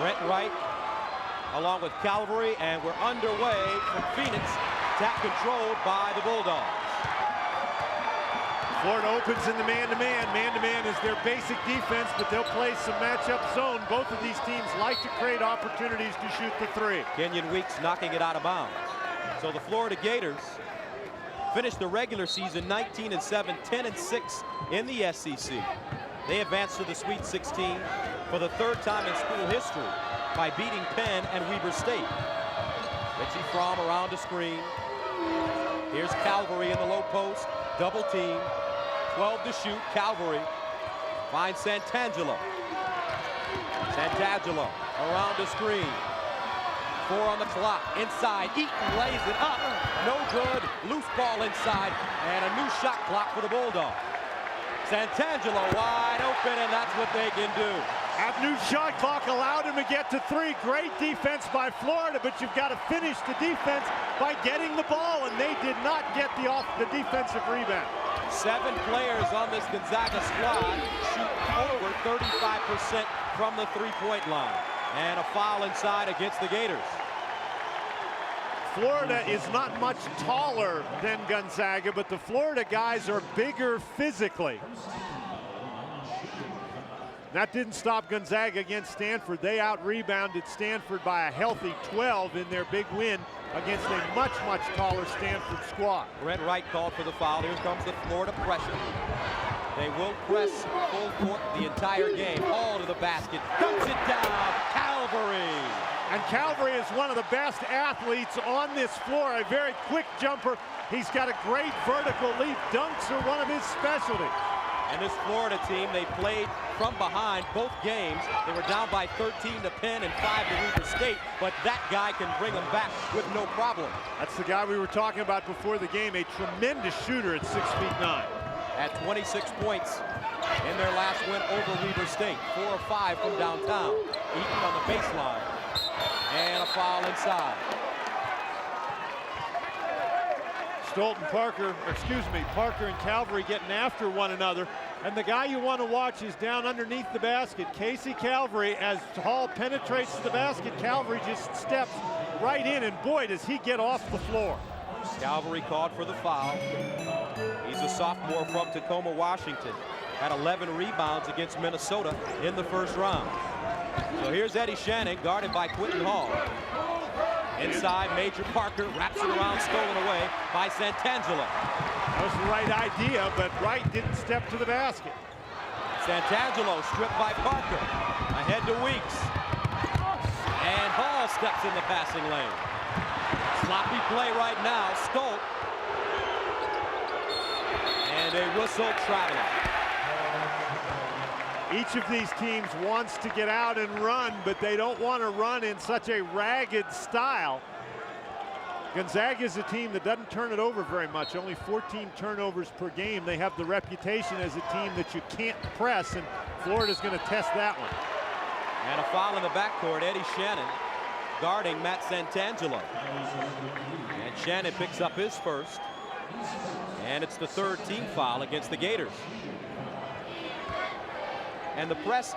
Brent Wright along with Calvary, and we're underway from Phoenix. Tap controlled by the Bulldogs. Florida opens in the man-to-man. Man-to-man is their basic defense, but they'll play some matchup zone. Both of these teams like to create opportunities to shoot the three. Kenyon Weeks knocking it out of bounds. So the Florida Gators finished the regular season 19-7, 10-6 in the SEC. They advanced to the Sweet 16 for the third time in school history by beating Penn and Weber State. Richie Fromm around the screen. Here's Calvary in the low post, double team. 12 to shoot. Calvary finds Santangelo. Santangelo around the screen. 4 on the clock. Inside. Eaton lays it up. No good. Loose ball inside. And a new shot clock for the Bulldogs. Santangelo wide open, and that's what they can do. That new shot clock allowed him to get to 3. Great defense by Florida, but you've got to finish the defense by getting the ball, and they did not get the defensive rebound. 7 players on this Gonzaga squad shoot over 35% from the three-point line. And a foul inside against the Gators. Florida is not much taller than Gonzaga, but the Florida guys are bigger physically. That didn't stop Gonzaga against Stanford. They out-rebounded Stanford by a healthy 12 in their big win against a much, much taller Stanford squad. Brent Wright called for the foul. Here comes the Florida pressure. They will press full court the entire game. All to the basket. Dunks it down. Calvary. And Calvary is one of the best athletes on this floor. A very quick jumper. He's got a great vertical leap. Dunks are one of his specialties. And this Florida team, they played from behind both games. They were down by 13 to Penn and 5 to Weber State, but that guy can bring them back with no problem. That's the guy we were talking about before the game, a tremendous shooter at 6'9". At 26 points in their last win over Weber State. 4 or 5 from downtown. Eaton on the baseline. And a foul inside. Parker and Calvary getting after one another. And the guy you want to watch is down underneath the basket. Casey Calvary, as Hall penetrates the basket, Calvary just steps right in, and boy, does he get off the floor. Calvary called for the foul. He's a sophomore from Tacoma, Washington. Had 11 rebounds against Minnesota in the first round. So here's Eddie Shannon, guarded by Quentin Hall. Inside, Major Parker wraps it around, stolen away by Santangelo. That was the right idea, but Wright didn't step to the basket. Santangelo stripped by Parker. Ahead to Weeks. And Hall steps in the passing lane. Sloppy play right now. Stolt. And a whistle traveling. Each of these teams wants to get out and run, but they don't want to run in such a ragged style. Gonzaga is a team that doesn't turn it over very much, only 14 turnovers per game. They have the reputation as a team that you can't press, and Florida's going to test that one. And a foul in the backcourt. Eddie Shannon guarding Matt Santangelo. And Shannon picks up his first. And it's the 3rd team foul against the Gators. And the press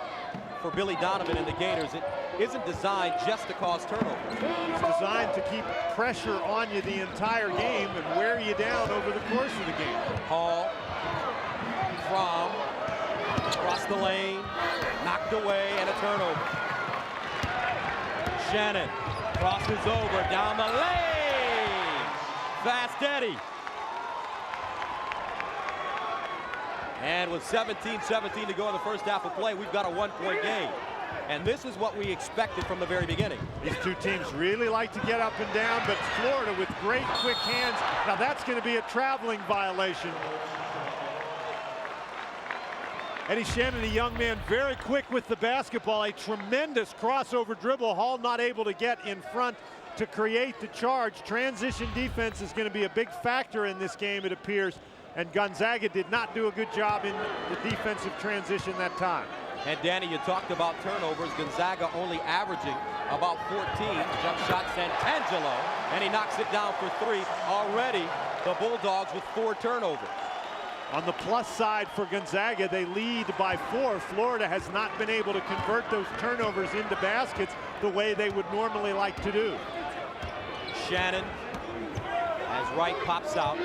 for Billy Donovan and the Gators, it isn't designed just to cause turnovers. It's designed to keep pressure on you the entire game and wear you down over the course of the game. Hall, Fromm, across the lane, knocked away, and a turnover. Shannon crosses over, down the lane. Fast Eddie. And with 17-17 to go in the first half of play, we've got a 1-point game. And this is what we expected from the very beginning. These two teams really like to get up and down, but Florida with great quick hands. Now that's going to be a traveling violation. Eddie Shannon, a young man, very quick with the basketball. A tremendous crossover dribble. Hall not able to get in front to create the charge. Transition defense is going to be a big factor in this game, it appears. And Gonzaga did not do a good job in the defensive transition that time. And Danny, you talked about turnovers. Gonzaga only averaging about 14. Jump shot Santangelo, and he knocks it down for 3. Already the Bulldogs with 4 turnovers. On the plus side for Gonzaga, they lead by 4. Florida has not been able to convert those turnovers into baskets the way they would normally like to do. Shannon, as Wright pops out.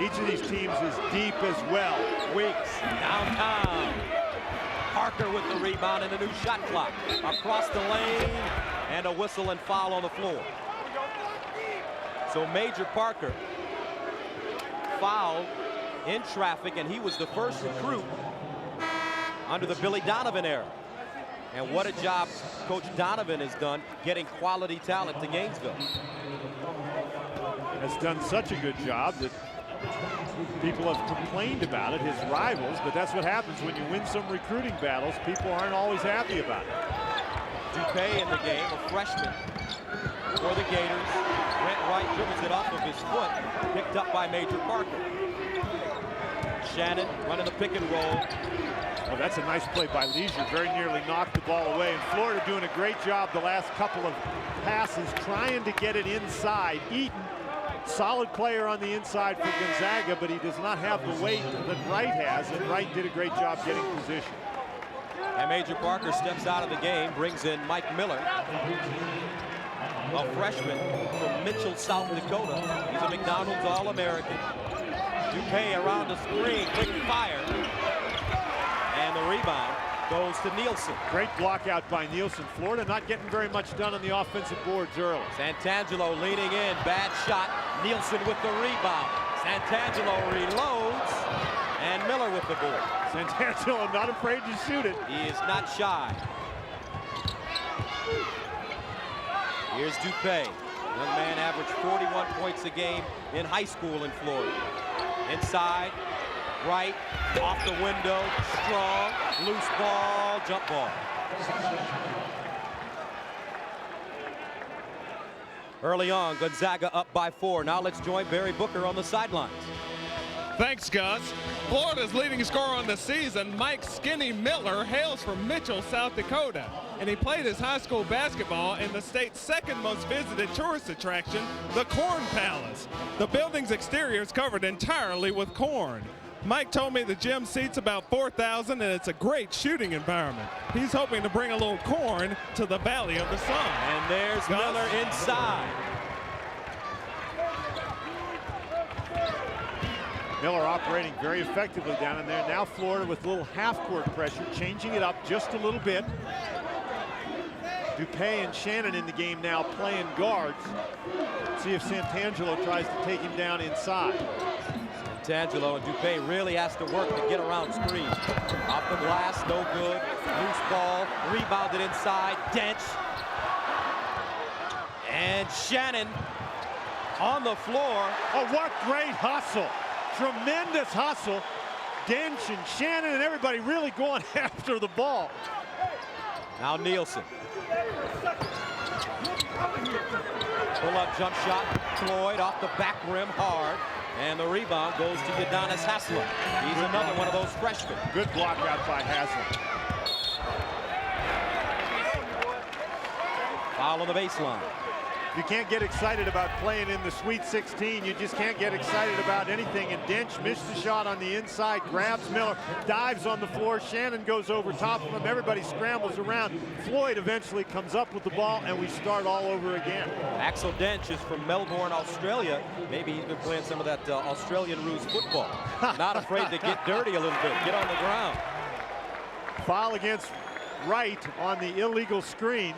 Each of these teams is deep as well. Weeks downtown. Parker with the rebound and a new shot clock. Across the lane, and a whistle and foul on the floor. So Major Parker fouled in traffic, and he was the first recruit under the Billy Donovan era. And what a job Coach Donovan has done getting quality talent to Gainesville. Has done such a good job that people have complained about it, his rivals, but that's what happens when you win some recruiting battles. People aren't always happy about it. Dupay in the game, a freshman for the Gators. Went right, dribbles it off of his foot, picked up by Major Parker. Shannon running the pick and roll. Oh, that's a nice play by Leisure. Very nearly knocked the ball away. And Florida doing a great job the last couple of passes, trying to get it inside. Eaton, solid player on the inside for Gonzaga, but he does not have the weight that Wright has, and Wright did a great job getting position. And Major Parker steps out of the game, brings in Mike Miller, a freshman from Mitchell, South Dakota. He's a McDonald's All-American. Dupay around the screen, quick fire. And the rebound goes to Nielsen. Great block out by Nielsen. Florida not getting very much done on the offensive boards early. Santangelo leaning in, bad shot. Nielsen with the rebound. Santangelo reloads, and Miller with the board. Santangelo not afraid to shoot it. He is not shy. Here's Dupay. Young man averaged 41 points a game in high school in Florida. Inside, right, off the window, strong, loose ball, jump ball. Early on, Gonzaga up by 4. Now let's join Barry Booker on the sidelines. Thanks, Gus. Florida's leading scorer on the season, Mike Skinny Miller, hails from Mitchell, South Dakota. And he played his high school basketball in the state's second most visited tourist attraction, the Corn Palace. The building's exterior is covered entirely with corn. Mike told me the gym seats about 4,000 and it's a great shooting environment. He's hoping to bring a little corn to the Valley of the Sun. And there's Miller inside. Miller operating very effectively down in there. Now Florida with a little half-court pressure, changing it up just a little bit. Dupay and Shannon in the game now playing guards. See if Santangelo tries to take him down inside. Santangelo and Dupay really has to work to get around screen. Off the glass, no good. Loose ball, rebounded inside. Dench. And Shannon on the floor. Oh, what great hustle. Tremendous hustle. Dench and Shannon and everybody really going after the ball. Now Nielsen. Pull-up jump shot. Floyd off the back rim hard. And the rebound goes to Udonis Haslem. He's another one of those freshmen. Good block out by Haslem. Foul on the baseline. You can't get excited about playing in the Sweet 16. You just can't get excited about anything. And Dench missed the shot on the inside, grabs Miller, dives on the floor. Shannon goes over top of him. Everybody scrambles around. Floyd eventually comes up with the ball, and we start all over again. Axel Dench is from Melbourne, Australia. Maybe he's been playing some of that Australian rules football. Not afraid to get dirty a little bit, get on the ground. Foul against Wright on the illegal screen.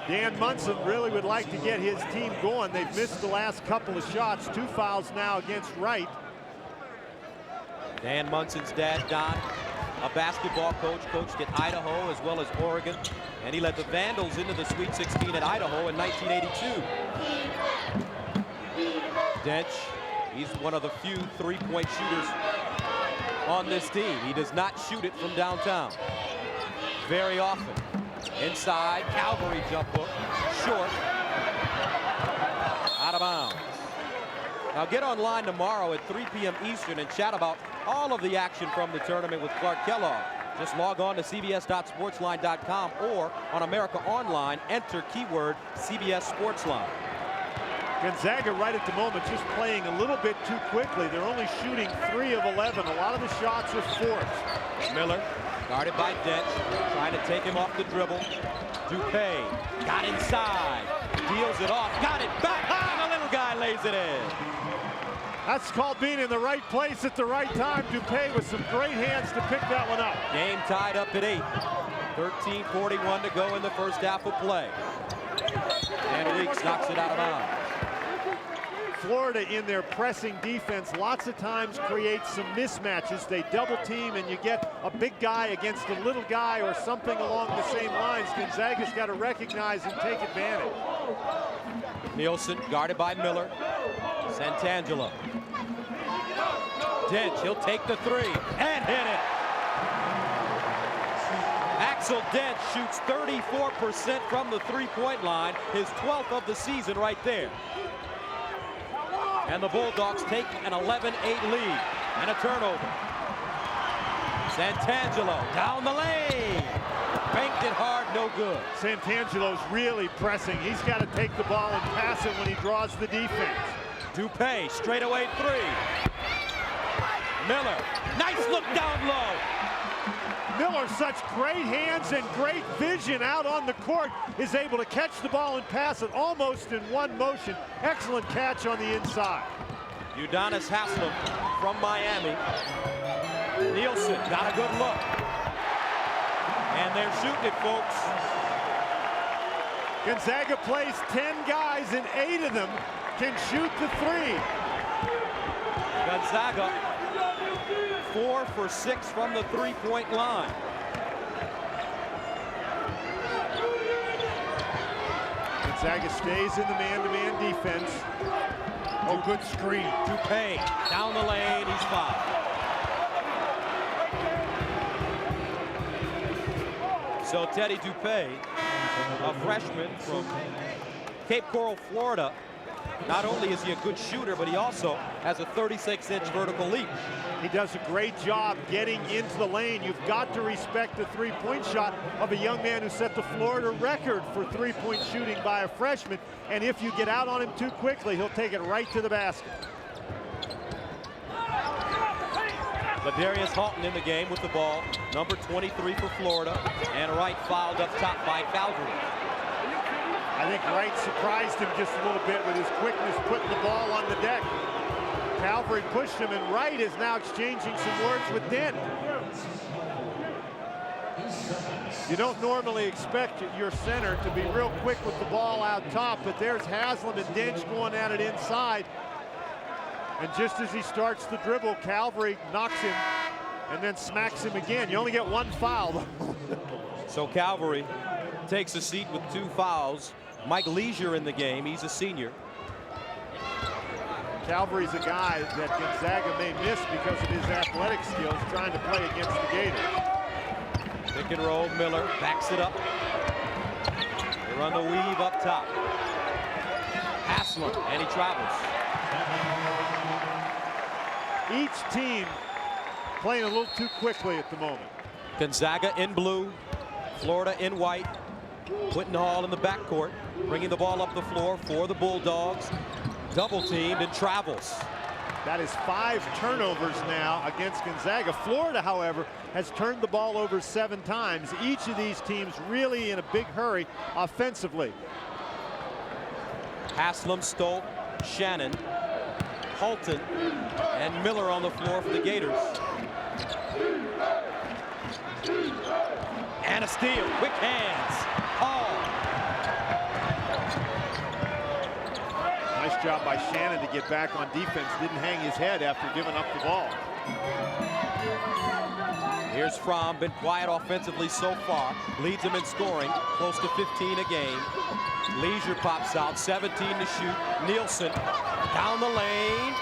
Dan Munson really would like to get his team going. They've missed the last couple of shots. 2 fouls now against Wright. Dan Munson's dad, Don, a basketball coach, coached at Idaho as well as Oregon, and he led the Vandals into the Sweet 16 at Idaho in 1982. Dench, he's one of the few three-point shooters on this team. He does not shoot it from downtown very often. Inside, Calvary jump hook, short, out of bounds. Now get online tomorrow at 3 p.m. Eastern and chat about all of the action from the tournament with Clark Kellogg. Just log on to cbs.sportsline.com or on America Online, enter keyword CBS Sportsline. Gonzaga right at the moment just playing a little bit too quickly. They're only shooting 3 of 11. A lot of the shots are forced. Miller, guarded by Dench, trying to take him off the dribble. Dupay got inside, deals it off, got it back, and the little guy lays it in. That's called being in the right place at the right time. Dupay with some great hands to pick that one up. Game tied up at 8. 13:41 to go in the first half of play. And Weeks knocks it out of bounds. Florida in their pressing defense lots of times creates some mismatches. They double team and you get a big guy against a little guy or something along the same lines. Gonzaga's got to recognize and take advantage. Nielsen guarded by Miller. Santangelo. Dench, he'll take the 3 and hit it. Axel Dench shoots 34% from the three-point line, his 12th of the season right there. And the Bulldogs take an 11-8 lead and a turnover. Santangelo down the lane. Banked it hard, no good. Santangelo's really pressing. He's got to take the ball and pass it when he draws the defense. Dupay, straightaway 3. Miller, nice look down low. Miller, such great hands and great vision out on the court, is able to catch the ball and pass it almost in one motion. Excellent catch on the inside. Udonis Haslem from Miami. Nielsen got a good look. And they're shooting it, folks. Gonzaga plays 10 guys and 8 of them can shoot the 3. Gonzaga 4 for 6 from the three-point line. Gonzaga stays in the man-to-man defense. Oh, good screen. Dupay down the lane, he's fouled. So Teddy Dupay, a freshman from Cape Coral, Florida, not only is he a good shooter, but he also has a 36-inch vertical leap. He does a great job getting into the lane. You've got to respect the three-point shot of a young man who set the Florida record for three-point shooting by a freshman. And if you get out on him too quickly, he'll take it right to the basket. Ladarius Halton in the game with the ball, number 23 for Florida, and Wright fouled up top by Calvary. I think Wright surprised him just a little bit with his quickness putting the ball on the deck. Calvary pushed him, and Wright is now exchanging some words with Dench. You don't normally expect your center to be real quick with the ball out top, but there's Haslem and Dench going at it inside. And just as he starts the dribble, Calvary knocks him and then smacks him again. You only get one foul. So Calvary takes a seat with 2 fouls. Mike Leisure in the game, he's a senior. Calvary's a guy that Gonzaga may miss because of his athletic skills trying to play against the Gators. Pick and roll, Miller backs it up. They run the weave up top. Haslem, and he travels. Each team playing a little too quickly at the moment. Gonzaga in blue, Florida in white. Quentin Hall in the backcourt, bringing the ball up the floor for the Bulldogs. Double teamed and travels. That is 5 turnovers now against Gonzaga. Florida, however, has turned the ball over 7 times. Each of these teams really in a big hurry offensively. Haslem, Stolt, Shannon, Halton, and Miller on the floor for the Gators. And a steal, quick hands. Hall. Nice job by Shannon to get back on defense. Didn't hang his head after giving up the ball. Here's Fromm, been quiet offensively so far. Leads him in scoring, close to 15 a game. Leisure pops out, 17 to shoot. Nielsen down the lane.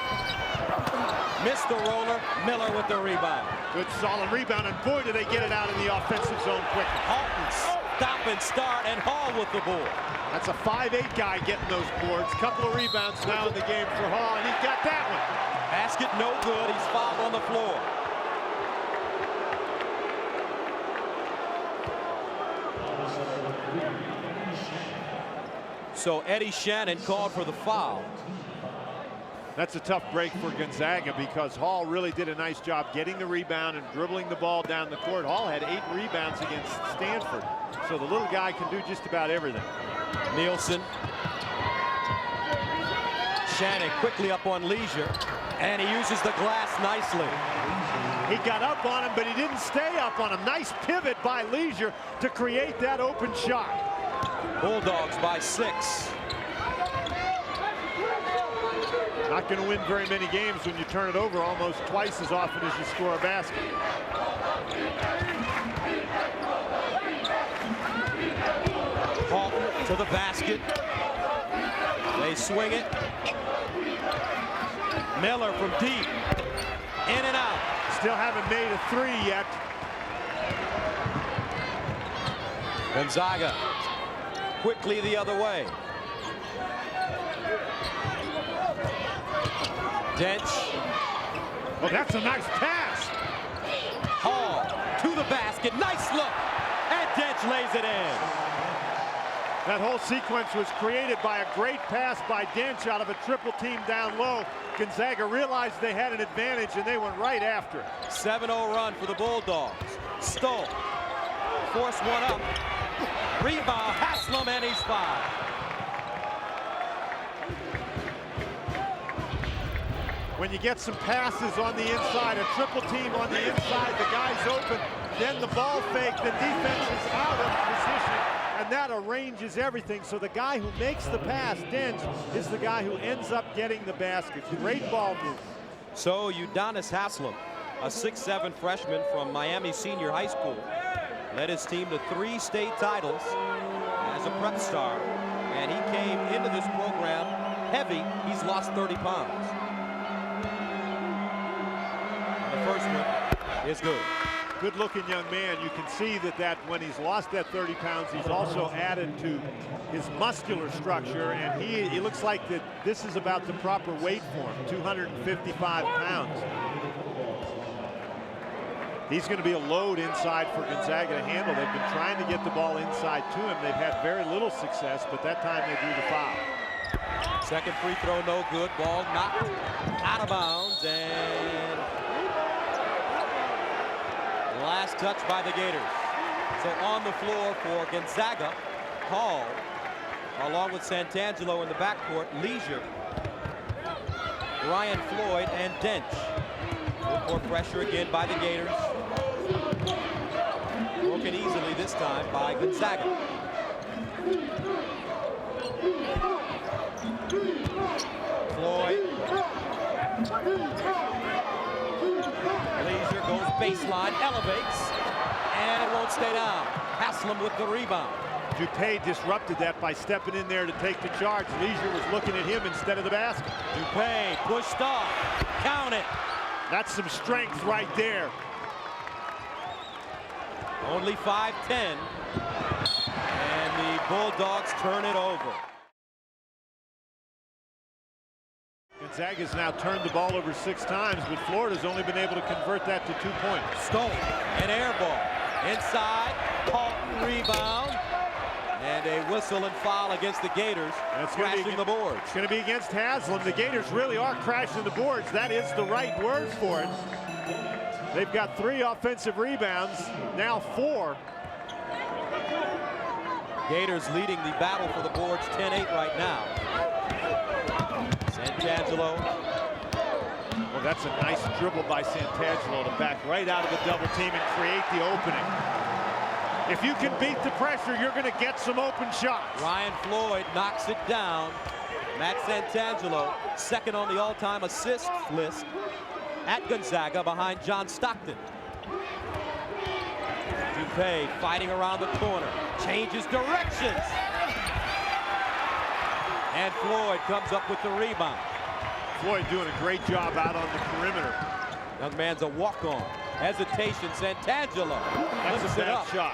Missed the roller. Miller with the rebound. Good solid rebound, and boy, do they get it out in the offensive zone quickly. Halton stop and start, and Hall with the board. That's a 5'8" guy getting those boards. Couple of rebounds now in the game for Hall, and he's got that one. Basket no good. He's fouled on the floor. So Eddie Shannon called for the foul. That's a tough break for Gonzaga because Hall really did a nice job getting the rebound and dribbling the ball down the court. Hall had 8 rebounds against Stanford. So the little guy can do just about everything. Nielsen. Shannon quickly up on Leisure, and he uses the glass nicely. He got up on him, but he didn't stay up on him. Nice pivot by Leisure to create that open shot. Bulldogs by 6. Not going to win very many games when you turn it over almost twice as often as you score a basket. Hall to the basket. They swing it. Miller from deep. In and out. Still haven't made a 3 yet. Gonzaga quickly the other way. Dench. Oh, that's a nice pass. Hall to the basket. Nice look. And Dench lays it in. That whole sequence was created by a great pass by Dench out of a triple team down low. Gonzaga realized they had an advantage and they went right after it. 7-0 run for the Bulldogs. Stoll. Force one up. Rebound. Haslem, and he's fouled. When you get some passes on the inside, a triple team on the inside, the guy's open, then the ball fake, the defense is out of position, and that arranges everything. So the guy who makes the pass, Dench, is the guy who ends up getting the basket. Great ball move. So Udonis Haslem, a 6'7" freshman from Miami Senior High School, led his team to 3 state titles as a prep star, and he came into this program heavy. He's lost 30 pounds. The first one is good. Good-looking young man. You can see that when he's lost that 30 pounds, he's also added to his muscular structure, and he looks like that this is about the proper weight for him, 255 pounds. He's going to be a load inside for Gonzaga to handle. They've been trying to get the ball inside to him. They've had very little success, but that time they drew the foul. Second free throw, no good. Ball knocked out of bounds, and last touch by the Gators. So on the floor for Gonzaga, Hall, along with Santangelo in the backcourt, Leisure, Ryan Floyd, and Dench. More pressure again by the Gators. Broken easily this time by Gonzaga. Floyd. Leisure goes baseline, elevates, and it won't stay down. Haslem with the rebound. Dupay disrupted that by stepping in there to take the charge. Leisure was looking at him instead of the basket. Dupay pushed off. Count it. That's some strength right there. Only 5-10. And the Bulldogs turn it over. Gonzaga's now turned the ball over 6 times, but Florida's only been able to convert that to 2 points. Stoll, an air ball. Inside, Paulton rebound. And a whistle and foul against the Gators, crashing the boards. It's going to be against Haslem. The Gators really are crashing the boards. That is the right word for it. They've got 3 offensive rebounds, now 4. Gators leading the battle for the boards 10-8 right now. Santangelo. Well, that's a nice dribble by Santangelo to back right out of the double team and create the opening. If you can beat the pressure, you're going to get some open shots. Ryan Floyd knocks it down. Matt Santangelo, second on the all-time assist list at Gonzaga behind John Stockton. Dupay fighting around the corner, changes directions. And Floyd comes up with the rebound. Floyd doing a great job out on the perimeter. Young man's a walk-on. Hesitation, Santangelo. That's a bad shot.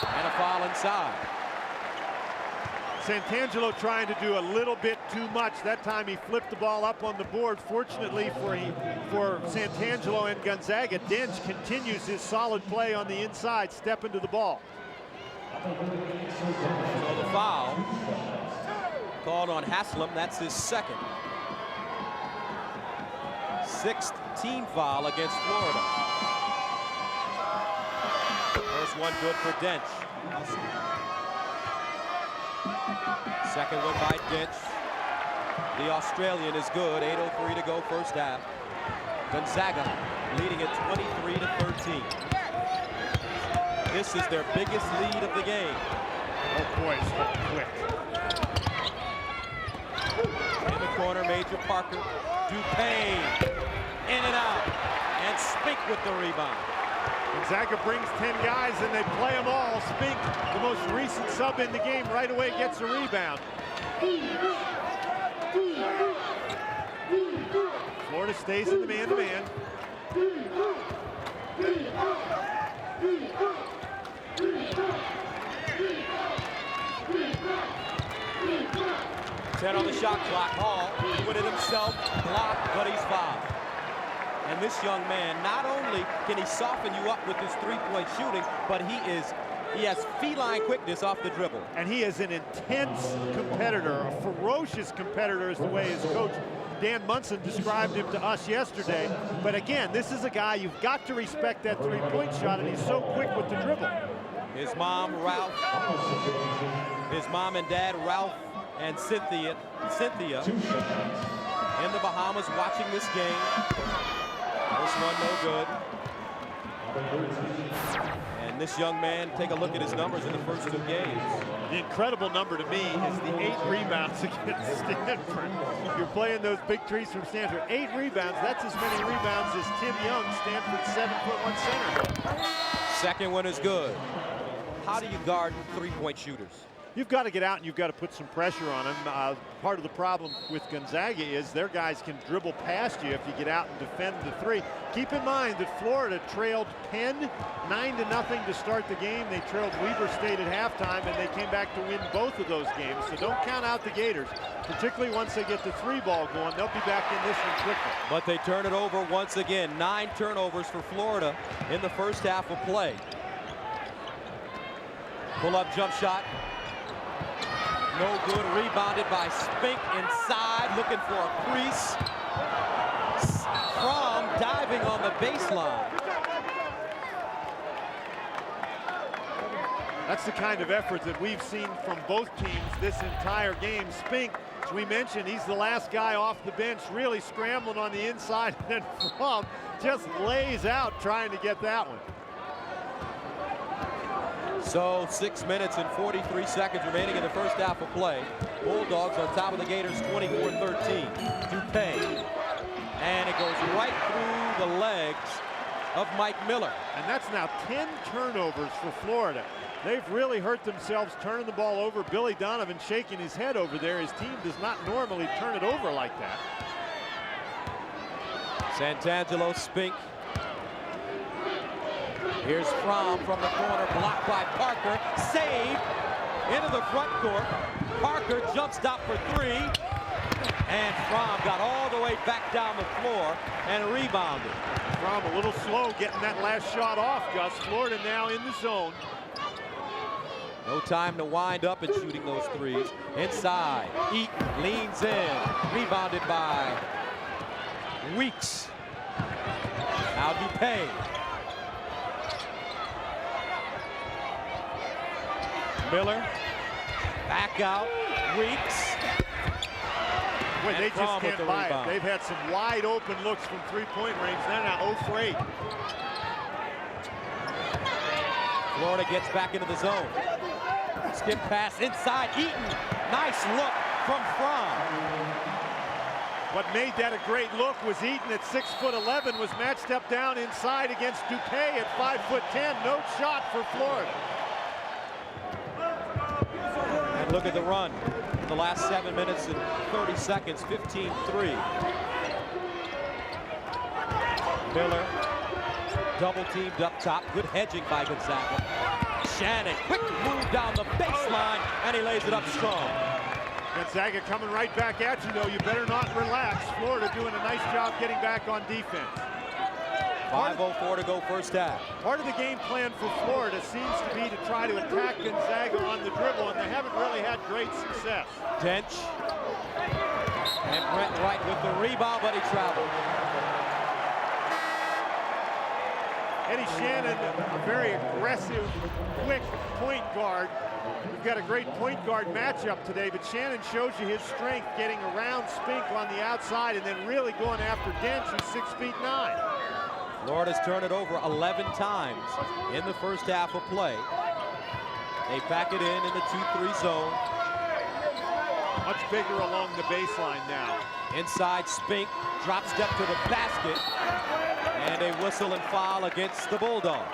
And a foul inside. Santangelo trying to do a little bit too much. That time he flipped the ball up on the board. Fortunately for Santangelo and Gonzaga, Dench continues his solid play on the inside, step into the ball. So the foul Called on Haslem, that's his second. 6th team foul against Florida. First one good for Dench. Second one by Dench. The Australian is good. 8:03 to go first half. Gonzaga leading at 23-13. This is their biggest lead of the game. Oh boy, so quick. In the corner, Major Parker. Dupain in and out. And Spink with the rebound. Gonzaga brings 10 guys and they play them all. Spink, the most recent sub in the game, right away gets a rebound. Florida stays in the man-to-man. 10 on the shot clock. Hall doing it himself, blocked, but he's fouled. And this young man, not only can he soften you up with his three-point shooting, but he has feline quickness off the dribble. And he is an intense competitor, a ferocious competitor is the way his coach Dan Munson described him to us yesterday. But again, this is a guy you've got to respect that three-point shot, and he's so quick with the dribble. His mom and dad, Ralph and Cynthia in the Bahamas watching this game. This one no good. And this young man, take a look at his numbers in the first 2 games. The incredible number to me is the 8 rebounds against Stanford. You're playing those big threes from Stanford. 8 rebounds, that's as many rebounds as Tim Young, Stanford's 7'1" center. Second one is good. How do you guard three-point shooters? You've got to get out and you've got to put some pressure on them. Part of the problem with Gonzaga is their guys can dribble past you if you get out and defend the three. Keep in mind that Florida trailed Penn 9-0 to start the game. They trailed Weber State at halftime, and they came back to win both of those games. So don't count out the Gators, particularly once they get the 3-ball going. They'll be back in this one quickly. But they turn it over once again. 9 turnovers for Florida in the first half of play. Pull-up jump shot. No good, rebounded by Spink inside, looking for a crease. From diving on the baseline. That's the kind of effort that we've seen from both teams this entire game. Spink, as we mentioned, he's the last guy off the bench, really scrambling on the inside, and then From just lays out trying to get that one. So 6 minutes and 43 seconds remaining in the first half of play. Bulldogs on top of the Gators 24-13. Dupain. And it goes right through the legs of Mike Miller. And that's now 10 turnovers for Florida. They've really hurt themselves turning the ball over. Billy Donovan shaking his head over there. His team does not normally turn it over like that. Santangelo, Spink. Here's from the corner, blocked by Parker, saved into the front court. Parker jump stop for 3, and Fromm got all the way back down the floor and rebounded. Fromm a little slow getting that last shot off, Gus. Florida now in the zone. No time to wind up and shooting those threes. Inside, Eaton leans in, rebounded by Weeks. Now Dupain. Miller, back out, Weeks. Boy, they just can't buy it. They've had some wide open looks from three-point range. They're now 0 for 8. Florida gets back into the zone. Skip pass inside, Eaton. Nice look from Fromm. What made that a great look was Eaton at 6'11" was matched up down inside against Dupain at 5'10". No shot for Florida. And look at the run in the last 7 minutes and 30 seconds, 15-3. Miller, double teamed up top. Good hedging by Gonzaga. Shannon, quick move down the baseline, and he lays it up strong. Gonzaga coming right back at you, though. You better not relax. Florida doing a nice job getting back on defense. 5:04 to go first half. Part of the game plan for Florida seems to be to try to attack Gonzaga on the dribble, and they haven't really had great success. Dench. And Brent Wright with the rebound, but he traveled. Eddie Shannon, a very aggressive, quick point guard. We've got a great point guard matchup today, but Shannon shows you his strength getting around Spink on the outside and then really going after Dench, who's 6'9". Florida's turned it over 11 times in the first half of play. They pack it in the 2-3 zone. Much bigger along the baseline now. Inside Spink, drop step to the basket, and a whistle and foul against the Bulldogs.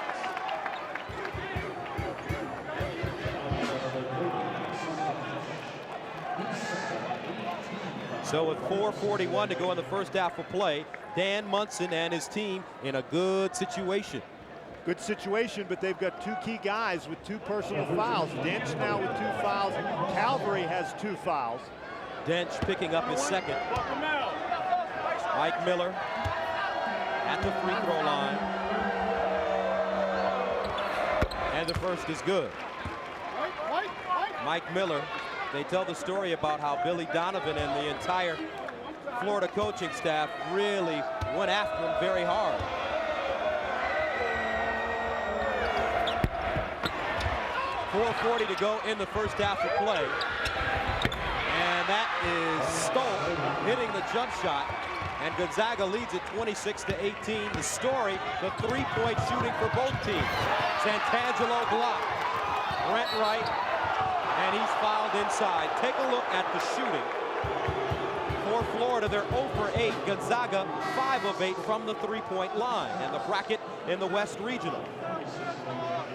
So with 4:41 to go in the first half of play, Dan Munson and his team in a good situation. Good situation, but they've got two key guys with 2 personal fouls. Dench now with 2 fouls. Calvary has 2 fouls. Dench picking up his second. Mike Miller at the free throw line. And the first is good. Mike Miller, they tell the story about how Billy Donovan and the entire Florida coaching staff really went after him very hard. .440 to go in the first half of play. And that is Stoll hitting the jump shot. And Gonzaga leads it 26-18. The story, the 3-point shooting for both teams. Santangelo blocked. Brent Wright, and he's fouled inside. Take a look at the shooting. For Florida, they're 0 for 8. Gonzaga 5 of 8 from the 3-point line. And the bracket in the West Regional.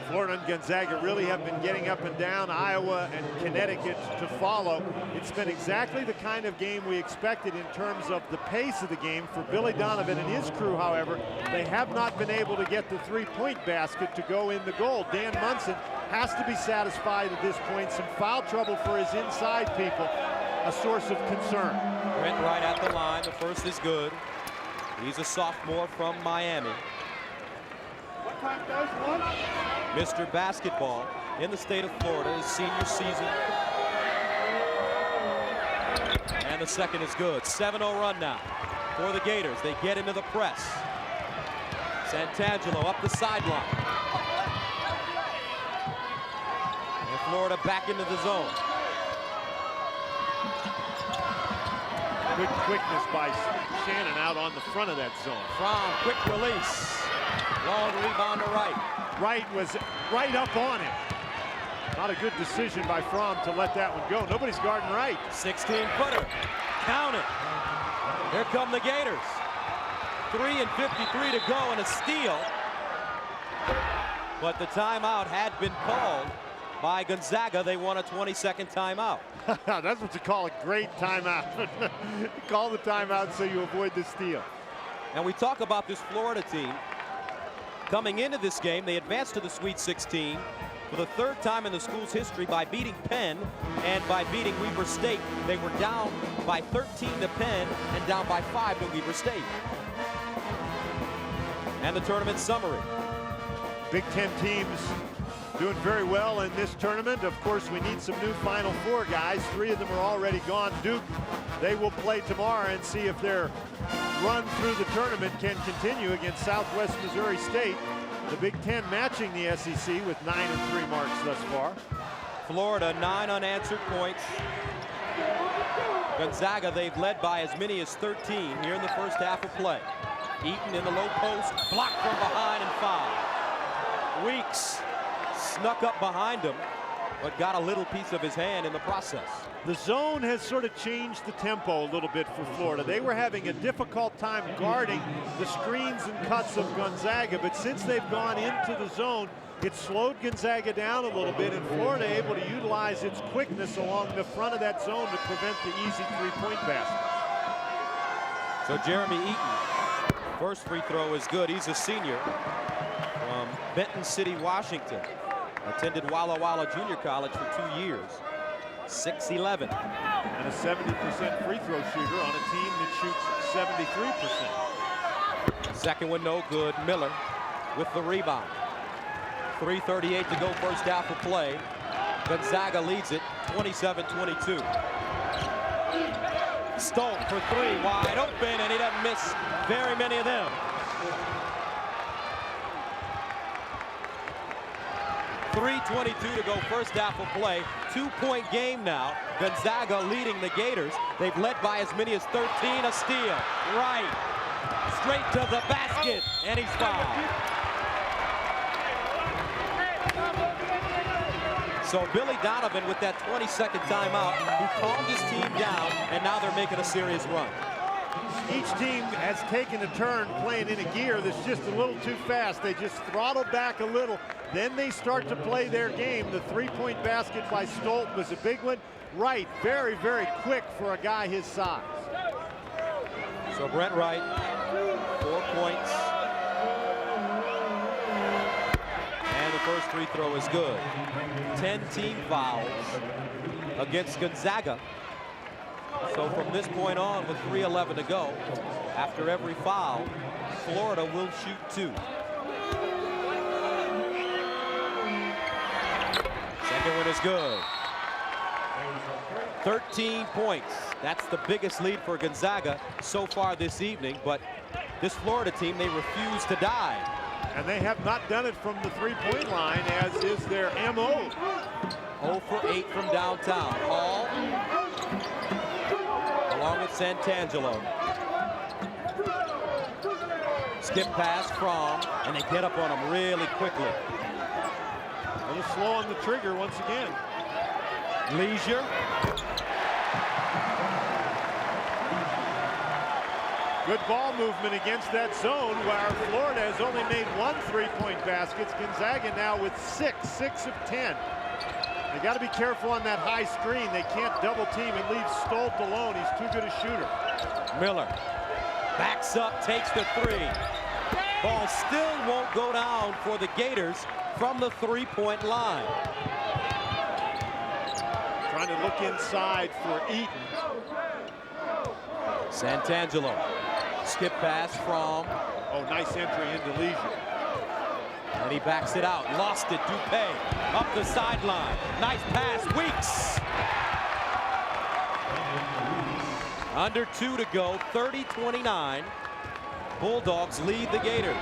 Florida and Gonzaga really have been getting up and down. Iowa and Connecticut to follow. It's been exactly the kind of game we expected in terms of the pace of the game. For Billy Donovan and his crew, however, they have not been able to get the 3-point basket to go in the goal. Dan Munson has to be satisfied at this point. Some foul trouble for his inside people, a source of concern. Brent Wright at the line. The first is good. He's a sophomore from Miami. Mr. Basketball in the state of Florida, his senior season. And the second is good. 7-0 run now for the Gators. They get into the press. Santangelo up the sideline. And Florida back into the zone. Good quickness by Shannon out on the front of that zone. From quick release. Long rebound to Wright. Wright was right up on him. Not a good decision by Fromm to let that one go. Nobody's guarding Wright. 16-footer. Count it. Here come the Gators. 3:53 to go and a steal. But the timeout had been called by Gonzaga. They want a 20-second timeout. That's what you call a great timeout. Call the timeout so you avoid the steal. And we talk about this Florida team. Coming into this game, they advanced to the Sweet 16 for the 3rd time in the school's history by beating Penn and by beating Weber State. They were down by 13 to Penn and down by 5 to Weber State. And the tournament summary. Big Ten teams doing very well in this tournament. Of course, we need some new Final Four guys. 3 of them are already gone. Duke, they will play tomorrow and see if their run through the tournament can continue against Southwest Missouri State. The Big Ten matching the SEC with 9-3 marks thus far. Florida, 9 unanswered points. Gonzaga, they've led by as many as 13 here in the first half of play. Eaton in the low post, blocked from behind and fouled. Weeks snuck up behind him, but got a little piece of his hand in the process. The zone has sort of changed the tempo a little bit for Florida. They were having a difficult time guarding the screens and cuts of Gonzaga, but since they've gone into the zone, it slowed Gonzaga down a little bit, and Florida able to utilize its quickness along the front of that zone to prevent the easy 3-point basket. So Jeremy Eaton, first free throw is good. He's a senior from Benton City, Washington. Attended Walla Walla Junior College for 2 years. 6'11". And a 70% free throw shooter on a team that shoots 73%. Second one no good. Miller with the rebound. 3:38 to go, first half of play. Gonzaga leads it 27-22. Stolt for three, wide open, and he doesn't miss very many of them. 3:22 to go, first half of play. 2-point game now. Gonzaga leading the Gators. They've led by as many as 13. A steal. Right. Straight to the basket. And he's fouled. So Billy Donovan with that 20-second timeout, he calmed his team down, and now they're making a serious run. Each team has taken a turn playing in a gear that's just a little too fast. They just throttle back a little, then they start to play their game. The three-point basket by Stolt was a big one. Wright, very, very quick for a guy his size. So Brent Wright, 4 points. And the first free throw is good. 10 team fouls against Gonzaga. So from this point on, with 3:11 to go, after every foul, Florida will shoot 2. Second one is good. 13 points. That's the biggest lead for Gonzaga so far this evening, but this Florida team, they refuse to die. And they have not done it from the three-point line, as is their MO. 0 for 8 from downtown. Hall, along with Santangelo. Skip pass from, and they get up on him really quickly. A little slow on the trigger once again. Leisure. Good ball movement against that zone, where Florida has only made 1 three-point basket. Gonzaga now with 6 of 10. They got to be careful on that high screen. They can't double team and leave Stolt alone. He's too good a shooter. Miller backs up, takes the 3. Ball still won't go down for the Gators from the three-point line. Trying to look inside for Eaton. Santangelo. Skip pass from. Oh, nice entry into Leisure. And he backs it out. Lost it. Dupay up the sideline. Nice pass. Weeks. Under 2 to go. 30-29. Bulldogs lead the Gators.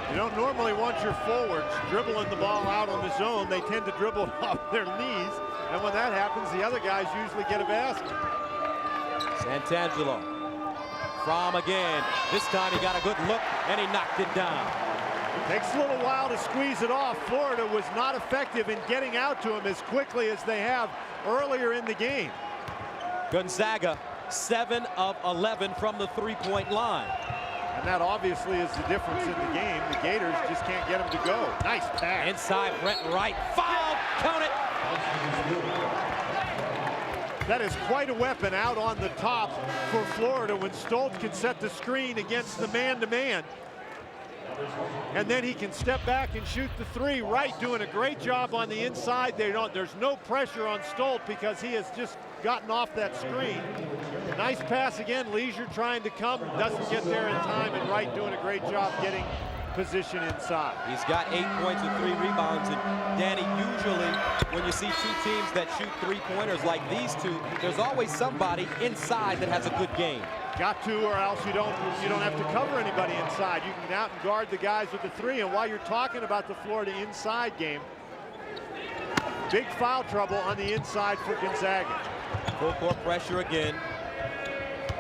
You don't normally want your forwards dribbling the ball out on the zone. They tend to dribble off their knees. And when that happens, the other guys usually get a basket. Santangelo. From again. This time he got a good look, and he knocked it down. Takes a little while to squeeze it off. Florida was not effective in getting out to him as quickly as they have earlier in the game. Gonzaga, 7 of 11 from the three-point line. And that obviously is the difference in the game. The Gators just can't get them to go. Nice pass. Inside, Brent Wright. Foul! Count it! That is quite a weapon out on the top for Florida when Stolt can set the screen against the man-to-man. And then he can step back and shoot the 3. Wright doing a great job on the inside. There's no pressure on Stolt because he has just gotten off that screen. Nice pass again. Leisure trying to come, doesn't get there in time, and Wright doing a great job getting position inside. He's got 8 points and 3 rebounds, and Danny, usually when you see 2 teams that shoot 3-pointers like these two, there's always somebody inside that has a good game. Got to, or else you don't have to cover anybody inside. You can get out and guard the guys with the 3. And while you're talking about the Florida inside game, big foul trouble on the inside for Gonzaga. Full court pressure again.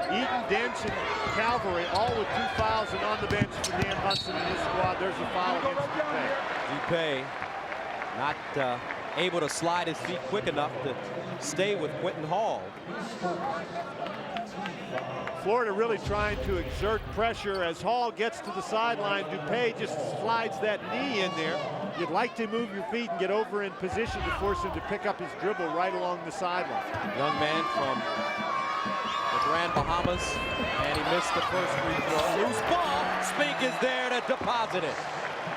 Eaton, Dench, and Calvary all with 2 fouls, and on the bench for Dan Hudson and his squad, there's a foul against Dupay. Dupay not able to slide his feet quick enough to stay with Quentin Hall. Florida really trying to exert pressure as Hall gets to the sideline. Dupay just slides that knee in there. You'd like to move your feet and get over in position to force him to pick up his dribble right along the sideline. Young man from the Grand Bahamas, and he missed the first free throw. Loose ball. Spink is there to deposit it.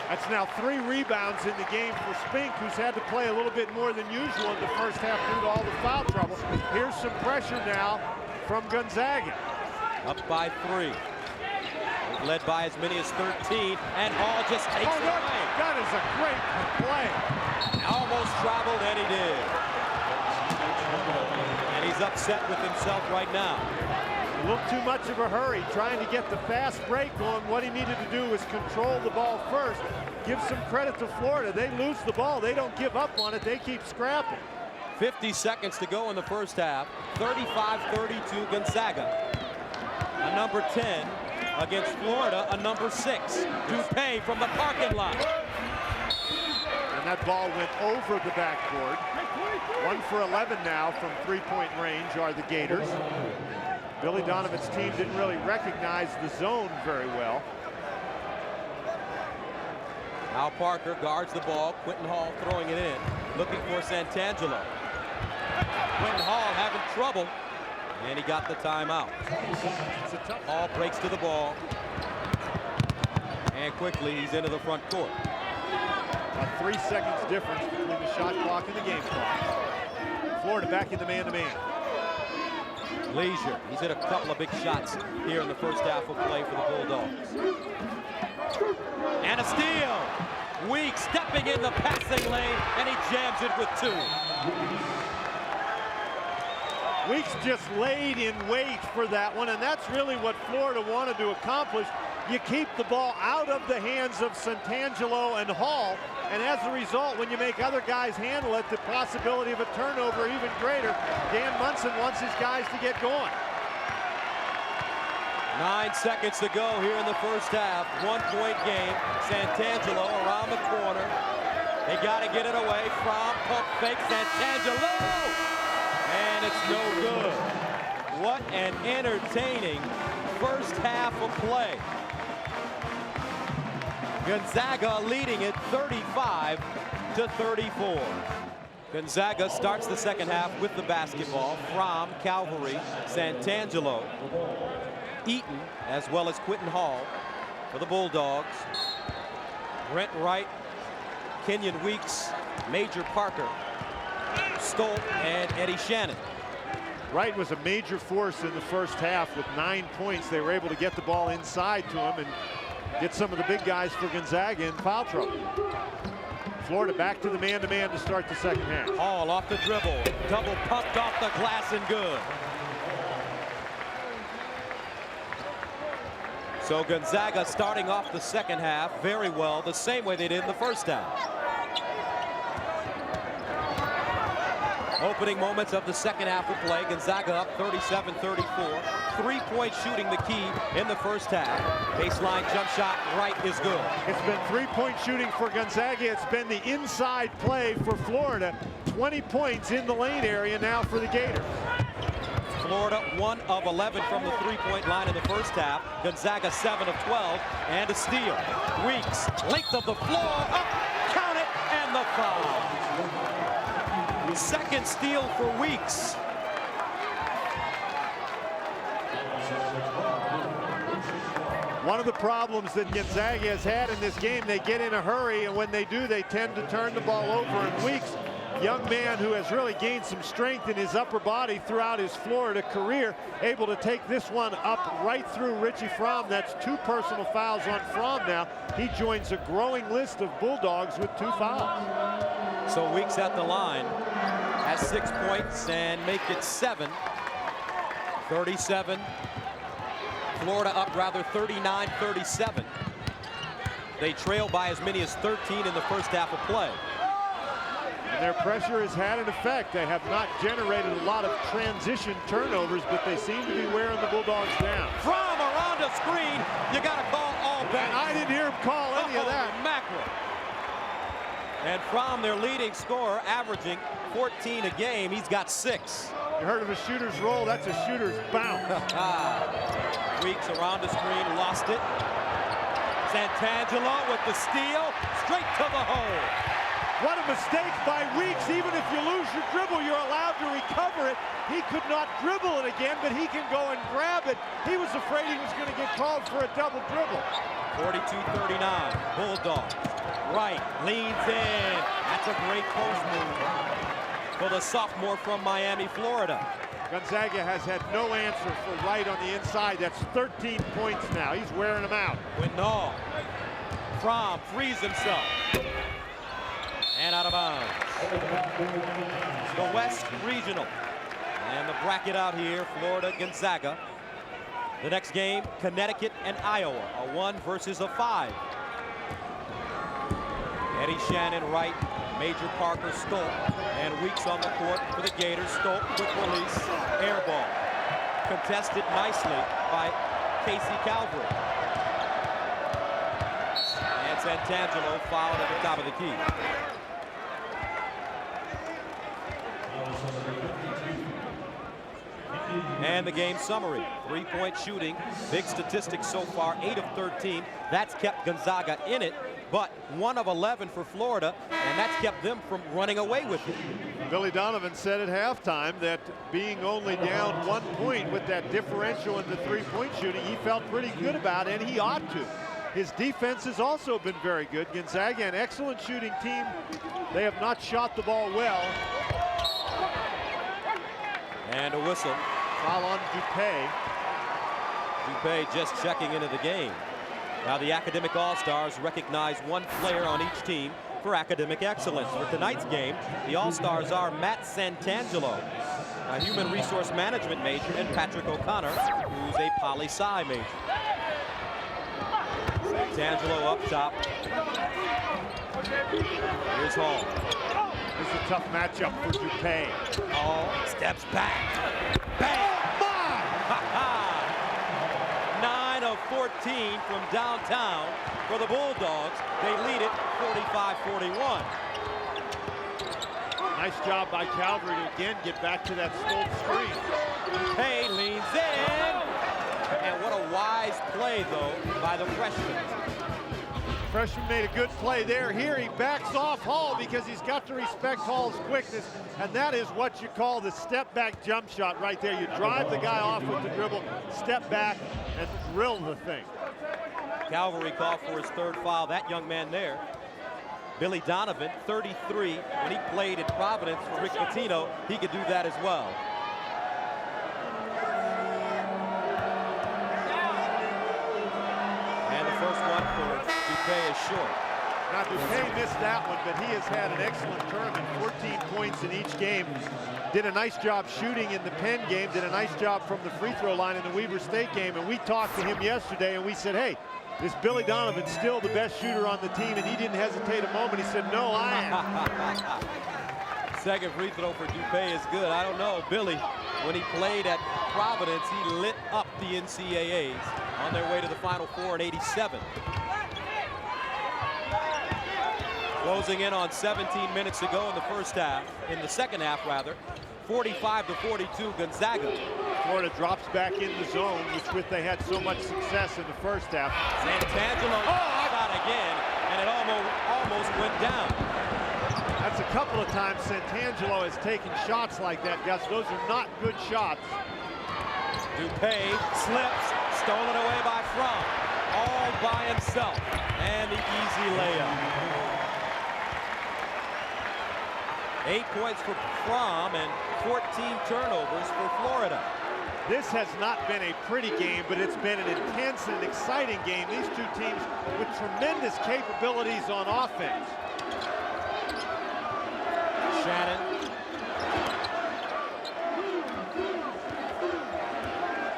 That's now 3 rebounds in the game for Spink, who's had to play a little bit more than usual in the first half due to all the foul trouble. Here's some pressure now from Gonzaga. Up by 3. led by as many as 13, and Hall just takes it away. That is a great play. Almost traveled, and he did. And he's upset with himself right now. A little too much of a hurry, trying to get the fast break going. What he needed to do was control the ball first. Give some credit to Florida. They lose the ball. They don't give up on it. They keep scrapping. 50 seconds to go in the first half. 35-32 Gonzaga. A number 10 against Florida, a number 6. Dupay from the parking lot. And that ball went over the backboard. 1 for 11 now from three-point range are the Gators. Billy Donovan's team didn't really recognize the zone very well. Al Parker guards the ball. Quentin Hall throwing it in, looking for Santangelo. Quentin Hall having trouble, and he got the timeout. Hall breaks to the ball, and quickly he's into the front court. About 3 seconds difference between the shot clock and the game clock. Florida back in the man-to-man. Leisure. He's hit a couple of big shots here in the first half of play for the Bulldogs. And a steal. Weeks stepping in the passing lane, and he jams it with 2. Weeks just laid in wait for that one, and that's really what Florida wanted to accomplish. You keep the ball out of the hands of Santangelo and Hall, and as a result, when you make other guys handle it, the possibility of a turnover even greater. Dan Munson wants his guys to get going. 9 seconds to go here in the first half. 1-point game. Santangelo around the corner. They got to get it away from pump fake Santangelo. And it's no good. What an entertaining first half of play. Gonzaga leading it 35-34. Gonzaga starts the second half with the basketball from Calvary, Santangelo, Eaton, as well as Quentin Hall for the Bulldogs. Brent Wright, Kenyon Weeks, Major Parker, Stolt, and Eddie Shannon. Wright was a major force in the first half with 9 points. They were able to get the ball inside to him and get some of the big guys for Gonzaga in foul trouble. Florida back to the man-to-man to start the second half. Hall off the dribble, double pumped off the glass and good. So Gonzaga starting off the second half very well, the same way they did in the first half. Opening moments of the second half of play, Gonzaga up 37-34. 3-point shooting the key in the first half. Baseline jump shot right is good. It's been 3-point shooting for Gonzaga. It's been the inside play for Florida. 20 points in the lane area now for the Gators. Florida 1 of 11 from the 3-point line in the first half. Gonzaga 7 of 12, and a steal. Weeks, length of the floor, up, count it, and the foul. Second steal for Weeks. One of the problems that Gonzaga has had in this game, they get in a hurry, and when they do, they tend to turn the ball over. And Weeks, young man who has really gained some strength in his upper body throughout his Florida career, able to take this one up right through Richie Fromm. That's 2 personal fouls on Fromm now. He joins a growing list of Bulldogs with 2 fouls. So Weeks at the line has 6 points and make it 7. 37. Florida up rather 39-37. They trail by as many as 13 in the first half of play. And their pressure has had an effect. They have not generated a lot of transition turnovers, but they seem to be wearing the Bulldogs down. From around a screen, you got to call all back. And I didn't hear him call any of that. Mackerel. And from their leading scorer, averaging 14 a game, he's got 6. You heard of a shooter's roll? That's a shooter's bounce. Weeks around the screen, lost it. Santangelo with the steal, straight to the hole. What a mistake by Weeks. Even if you lose your dribble, you're allowed to recover it. He could not dribble it again, but he can go and grab it. He was afraid he was going to get called for a double dribble. 42-39, Bulldogs. Wright leans in. That's a great post move for the sophomore from Miami, Florida. Gonzaga has had no answer for Wright on the inside. That's 13 points now. He's wearing them out. Quentin Hall. Fromm frees himself. And out of bounds. The West Regional. And the bracket out here, Florida, Gonzaga. The next game, Connecticut and Iowa, a 1 versus a 5. Eddie Shannon, Wright, Major Parker, Stolt, and Weeks on the court for the Gators. Stolt, quick release, air ball. Contested nicely by Casey Calvary. And Santangelo fouled at the top of the key. And the game summary, 3-point shooting, big statistics so far, 8 of 13. That's kept Gonzaga in it, but 1 of 11 for Florida, and that's kept them from running away with it. Billy Donovan said at halftime that being only down 1 point with that differential in the 3-point shooting, he felt pretty good about, and he ought to. His defense has also been very good. Gonzaga, an excellent shooting team. They have not shot the ball well. And a whistle. Foul on Dupay. Dupay just checking into the game. Now the Academic All-Stars recognize 1 player on each team for academic excellence. For tonight's game, the All-Stars are Matt Santangelo, a human resource management major, and Patrick O'Connor, who's a poli-sci major. Santangelo up top. Here's Hall. This is a tough matchup for Dupay. Hall steps back. Bang! Ha-ha! 9 of 14 from downtown for the Bulldogs. They lead it 45-41. Nice job by Calvary to again get back to that Stolt screen. Hay leans in. And what a wise play, though, by the freshman. Freshman made a good play there. Here he backs off Hall because he's got to respect Hall's quickness, and that is what you call the step-back jump shot right there. You drive the guy off with the dribble, step back, and drill the thing. Calvary called for his 3rd foul. That young man there, Billy Donovan, 33. When he played at Providence for Rick Pitino, he could do that as well. And the first one for Dupay is short. Now Dupay missed that one, but he has had an excellent tournament. 14 points in each game. Did a nice job shooting in the Penn game, did a nice job from the free throw line in the Weber State game, and we talked to him yesterday and we said, hey, is Billy Donovan still the best shooter on the team? And he didn't hesitate a moment. He said, no, I am. Second free throw for Dupay is good. I don't know. Billy, when he played at Providence, he lit up the NCAAs on their way to the Final Four in '87. Closing in on 17 minutes to go in the first half, in the second half rather. 45-42 Gonzaga. Florida drops back in the zone, which they had so much success in the first half. Santangelo shot again, and it almost went down. That's a couple of times Santangelo has taken shots like that, Gus. Those are not good shots. Dupay slips, stolen away by Fromm, all by himself, and the easy layup. 8 points for Fromm and 14 turnovers for Florida. This has not been a pretty game, but it's been an intense and exciting game. These two teams with tremendous capabilities on offense. Shannon.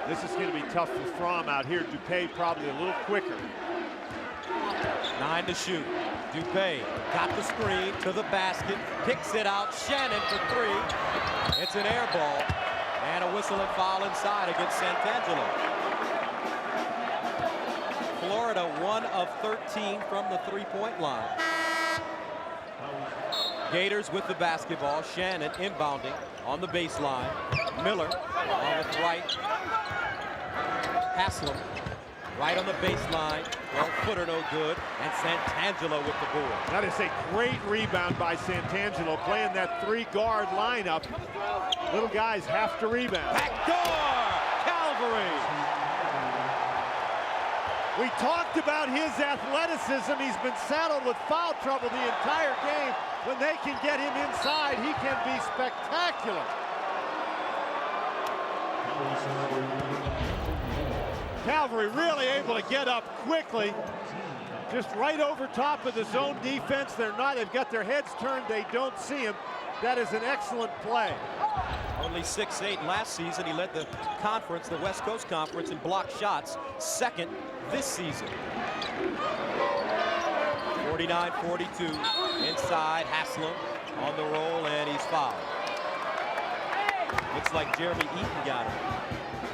This is going to be tough for Fromm out here. Dupay probably a little quicker. 9 to shoot. Dupay got the screen to the basket, kicks it out. Shannon for 3. It's an air ball. And a whistle and foul inside against Santangelo. Florida 1 of 13 from the 3-point line. Gators with the basketball. Shannon inbounding on the baseline. Miller on with Wright. Haslem right on the baseline. Well, footer no good. And Santangelo with the board. That is a great rebound by Santangelo, playing that 3-guard lineup. Little guys have to rebound. Backdoor! Calvary! We talked about his athleticism. He's been saddled with foul trouble the entire game. When they can get him inside, he can be spectacular. Calvary really able to get up quickly. Just right over top of the zone defense. They've got their heads turned. They don't see him. That is an excellent play. Only 6'8" last season. He led the conference, the West Coast Conference, in blocked shots. Second this season. 49-42. Inside, Haslem on the roll, and he's fouled. Looks like Jeremy Eaton got him.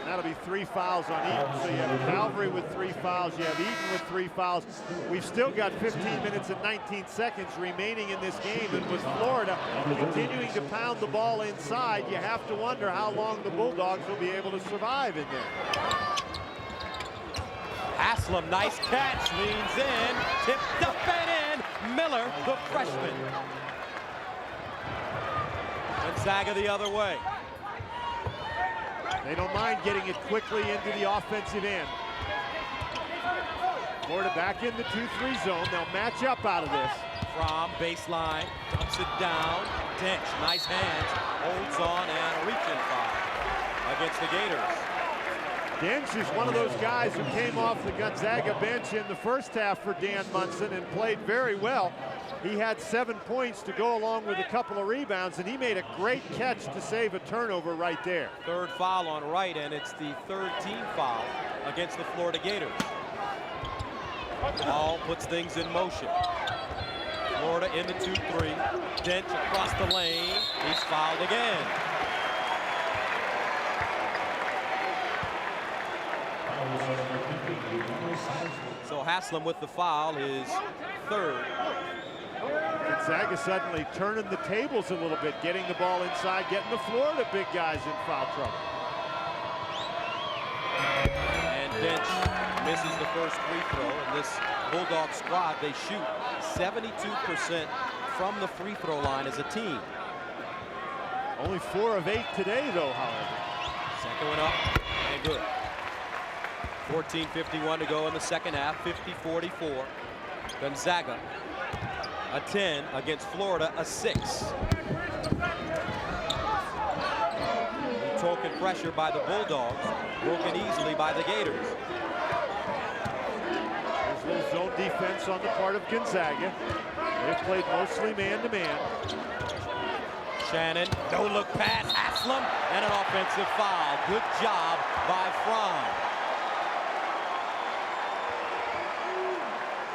That'll be 3 fouls on Eaton. So you have Calvary with 3 fouls. You have Eaton with 3 fouls. We've still got 15 minutes and 19 seconds remaining in this game. And with Florida continuing to pound the ball inside, you have to wonder how long the Bulldogs will be able to survive in there. Haslem, nice catch, leans in, tipped up and in. Miller, the freshman. Gonzaga the other way. They don't mind getting it quickly into the offensive end. Florida back in the 2-3 zone. They'll match up out of this. From baseline, dumps it down. Dench, nice hands, holds on, and a reach-in foul against the Gators. Dench is one of those guys who came off the Gonzaga bench in the first half for Dan Munson and played very well. He had 7 points to go along with a couple of rebounds, and he made a great catch to save a turnover right there. Third foul on Wright, and it's the third team foul against the Florida Gators. Hall puts things in motion. Florida in the 2-3. Dench across the lane. He's fouled again. So Haslem with the foul, his third. Gonzaga suddenly turning the tables a little bit, getting the ball inside, getting the Florida big guys in foul trouble. And Dench misses the first free throw. And this Bulldog squad, they shoot 72% from the free throw line as a team. Only 4 of 8 today, though, however. Second one up and good. 14:51 to go in the second half, 50-44. Gonzaga a 10 against Florida, a 6. Token pressure by the Bulldogs, broken easily by the Gators. There's a little zone defense on the part of Gonzaga. They've played mostly man-to-man. Shannon, no-look pass, Haslem, and an offensive foul. Good job by Fromm.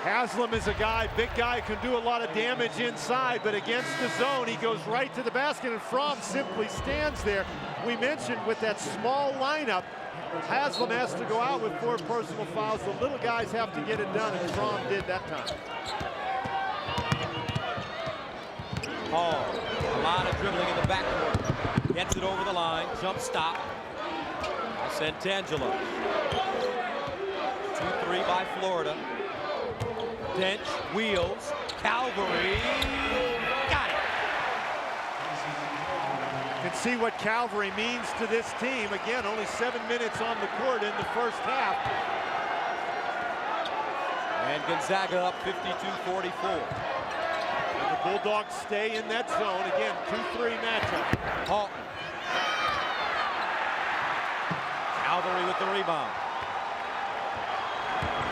Haslem is a guy, big guy, can do a lot of damage inside, but against the zone, he goes right to the basket, and Fromm simply stands there. We mentioned with that small lineup, Haslem has to go out with 4 personal fouls. The little guys have to get it done, and Fromm did that time. Hall, a lot of dribbling in the backcourt. Gets it over the line, jump stop. Santangelo. 2-3 by Florida. Dench, wheels, Calvary, got it. You can see what Calvary means to this team. Again, only 7 minutes on the court in the first half. And Gonzaga up 52-44. And the Bulldogs stay in that zone. Again, 2-3 matchup. Hall. Calvary with the rebound.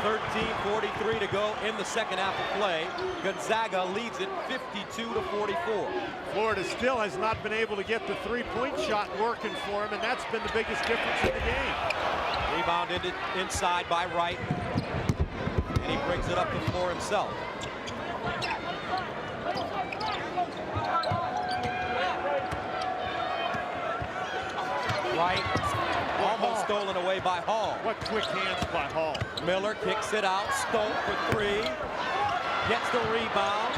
13:43 to go in the second half of play. Gonzaga leads it 52-44. Florida still has not been able to get the 3-point shot working for him, and that's been the biggest difference in the game. Rebounded inside by Wright, and he brings it up the floor himself. Wright almost stolen away by Hall. What quick hands by Hall. Miller kicks it out, Stolt for 3. Gets the rebound.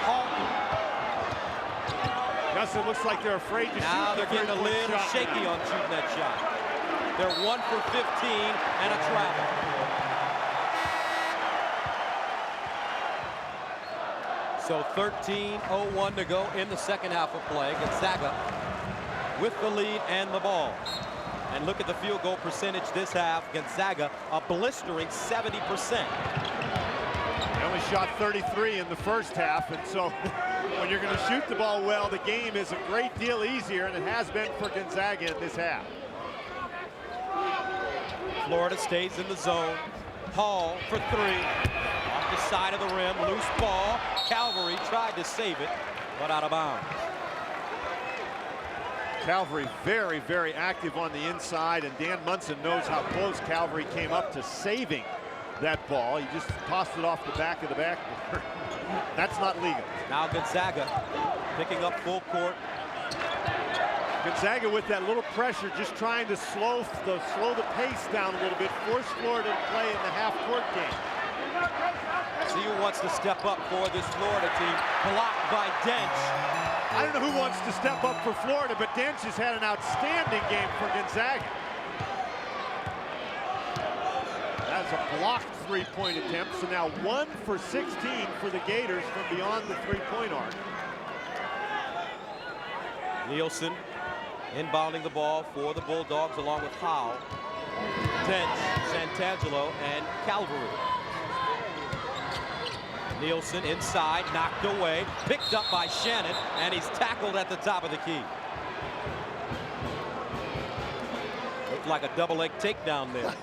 Hall. Gus, it looks like they're afraid to shoot. Now they're getting a little shaky on shooting that shot. They're 1 for 15 and a travel. So 13:01 to go in the second half of play. Gonzaga with the lead and the ball. And look at the field goal percentage this half. Gonzaga a blistering 70%. They only shot 33 in the first half, and so when you're going to shoot the ball well, the game is a great deal easier, and it has been for Gonzaga in this half. Florida stays in the zone. Hall for three. Off the side of the rim, loose ball. Calvary tried to save it, but out of bounds. Calvary very, very active on the inside, and Dan Munson knows how close Calvary came up to saving that ball. He just tossed it off the back of the backboard. That's not legal. Now Gonzaga picking up full court. Gonzaga with that little pressure, just trying to slow the pace down a little bit, force Florida to play in the half-court game. See who wants to step up for this Florida team. Blocked by Dench. I don't know who wants to step up for Florida, but Dench has had an outstanding game for Gonzaga. That's a blocked three-point attempt, so now 1 for 16 for the Gators from beyond the three-point arc. Nielsen inbounding the ball for the Bulldogs along with Hall, Dench, Santangelo, and Calvary. Nielsen inside, knocked away, picked up by Shannon, and he's tackled at the top of the key. Looked like a double-leg takedown there.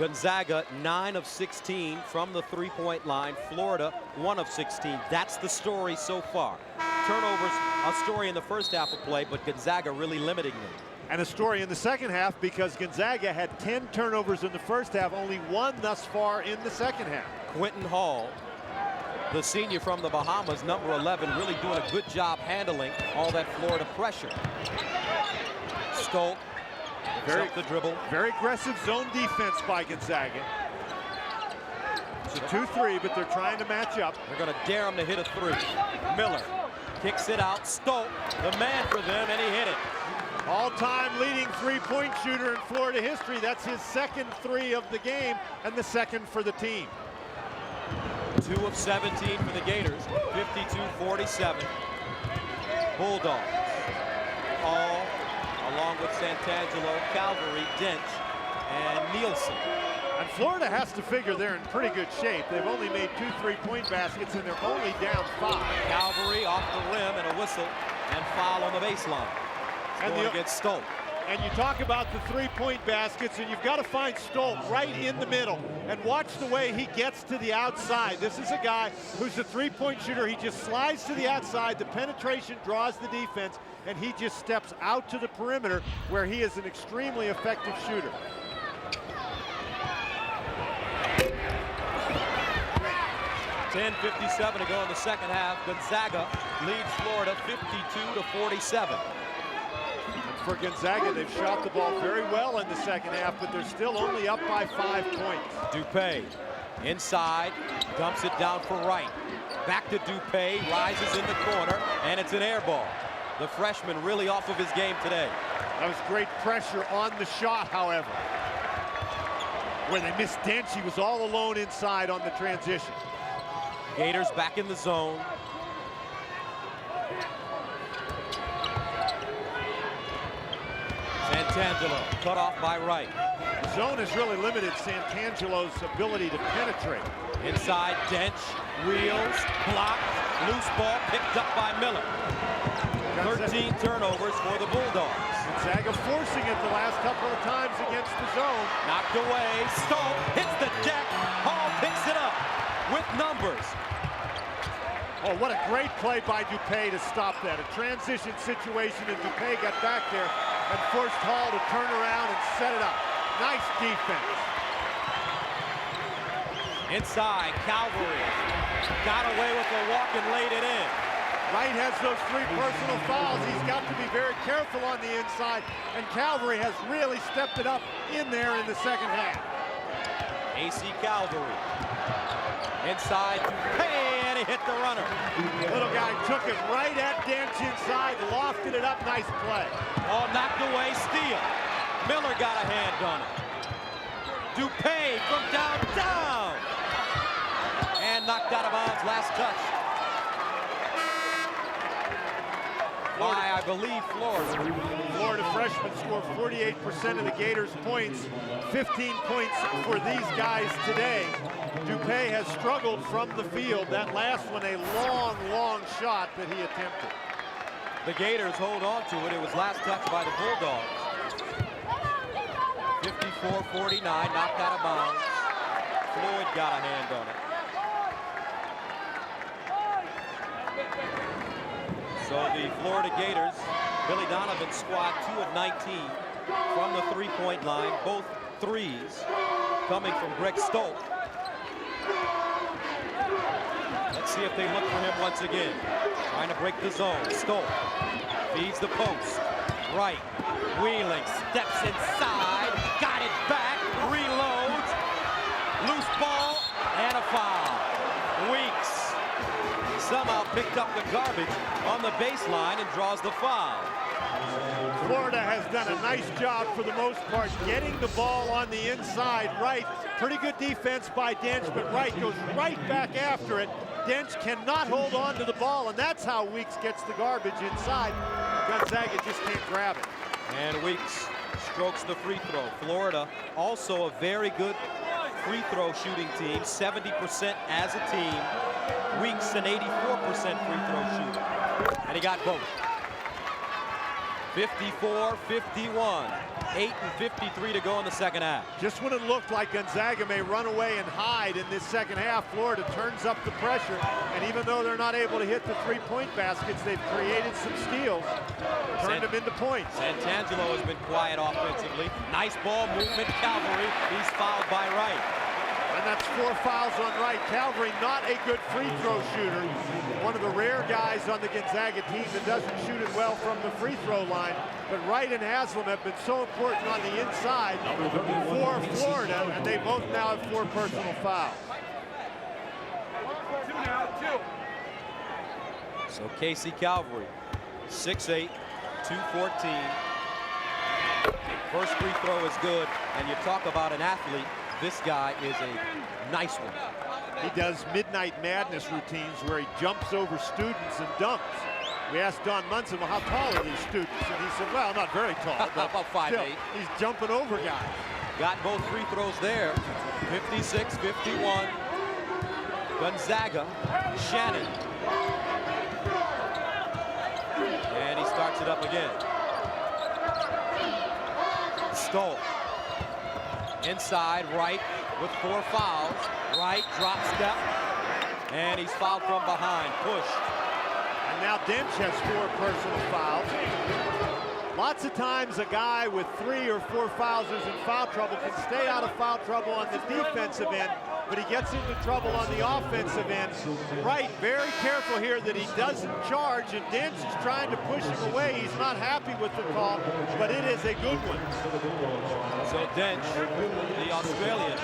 Gonzaga 9 of 16 from the three-point line. Florida 1 of 16. That's the story so far. Turnovers, a story in the first half of play, but Gonzaga really limiting them. And a story in the second half because Gonzaga had 10 turnovers in the first half, only 1 thus far in the second half. Quentin Hall, the senior from the Bahamas, number 11, really doing a good job handling all that Florida pressure. Stolt, the dribble. Very aggressive zone defense by Gonzaga. It's a 2-3, but they're trying to match up. They're going to dare him to hit a three. Miller kicks it out. Stolt, the man for them, and he hit it. All-time leading three-point shooter in Florida history. That's his second three of the game and the second for the team. 2 of 17 for the Gators, 52-47. Bulldogs. Hall, along with Santangelo, Calvary, Dench, and Nielsen. And Florida has to figure they're in pretty good shape. They've only made 2 three-point baskets, and they're only down 5. Calvary off the rim and a whistle, and foul on the baseline. Going against Stolt. And you talk about the three-point baskets, and you've got to find Stolt right in the middle and watch the way he gets to the outside. This is a guy who's a three-point shooter. He just slides to the outside. The penetration draws the defense, and he just steps out to the perimeter where he is an extremely effective shooter. .10:57 to go in the second half. Gonzaga leads Florida 52-47. For Gonzaga, they've shot the ball very well in the second half, but they're still only up by 5 points. Dupay inside, dumps it down for Wright. Back to Dupay, rises in the corner, and it's an air ball. The freshman really off of his game today. That was great pressure on the shot, however. Where they missed Dench, he was all alone inside on the transition. Gators back in the zone. Santangelo cut off by Wright. The zone has really limited Santangelo's ability to penetrate. Inside, Dench, wheels, blocked, loose ball picked up by Miller. 13 turnovers for the Bulldogs. Gonzaga forcing it the last couple of times against the zone. Knocked away, Stolt hits the deck, Hall picks it up with numbers. Oh, what a great play by Dupay to stop that. A transition situation, and Dupay got back there and forced Hall to turn around and set it up. Nice defense. Inside, Calvary got away with the walk and laid it in. Wright has those 3 personal fouls. He's got to be very careful on the inside, and Calvary has really stepped it up in there in the second half. AC Calvary inside, Dupay, and he hit the runner. Little guy took it right at Dench inside, lofted it up. Nice play. Oh, knocked away, steal. Miller got a hand on it. Dupay from downtown. And knocked out of bounds, last touch. By, I believe, Florida. Florida freshmen scored 48% of the Gators' points, 15 points for these guys today. Dupay has struggled from the field. That last one, a long, long shot that he attempted. The Gators hold on to it. It was last touched by the Bulldogs. 54-49, knocked out of bounds. Floyd got a hand on it. So the Florida Gators, Billy Donovan's squad 2 of 19 from the three-point line, both threes coming from Greg Stolt. Let's see if they look for him once again. Trying to break the zone. Stolt feeds the post. Right, wheeling, steps inside, got it back, reloads, loose ball, and a foul. Weeks somehow picked up the garbage on the baseline and draws the foul. Florida has done a nice job for the most part getting the ball on the inside. Wright, pretty good defense by Dench, but Wright goes right back after it. Dench cannot hold on to the ball, and that's how Weeks gets the garbage inside. Gonzaga just can't grab it. And Weeks strokes the free throw. Florida also a very good free throw shooting team, 70% as a team. Weeks an 84% free throw shooter. And he got both. 54-51. 8:53 to go in the second half. Just when it looked like Gonzaga may run away and hide in this second half, Florida turns up the pressure, and even though they're not able to hit the three-point baskets, they've created some steals, turned them into points. Santangelo has been quiet offensively. Nice ball movement, Calvary. He's fouled by Wright. And that's 4 fouls on Wright. Calvary, not a good free throw shooter. One of the rare guys on the Gonzaga team that doesn't shoot it well from the free throw line. But Wright and Haslem have been so important on the inside for Florida, and they both now have 4 personal fouls. So Casey Calvary, 6'8", 214. First free throw is good, and you talk about an athlete. This guy is a nice one. He does midnight madness routines where he jumps over students and dunks. We asked Don Munson, well, how tall are these students? And he said, well, not very tall, but about 5'8". He's jumping over guys. Got both free throws there. 56-51. Gonzaga, Shannon. And he starts it up again. Stoll. Inside, Wright with 4 fouls. Wright drop step, and he's fouled from behind. Push. And now Dench has 4 personal fouls. Lots of times a guy with 3 or 4 fouls who's in foul trouble can stay out of foul trouble on the defensive end, but he gets into trouble on the offensive end. Wright very careful here that he doesn't charge, and Dench is trying to push him away. He's not happy with the call, but it is a good one. So Dench, the Australian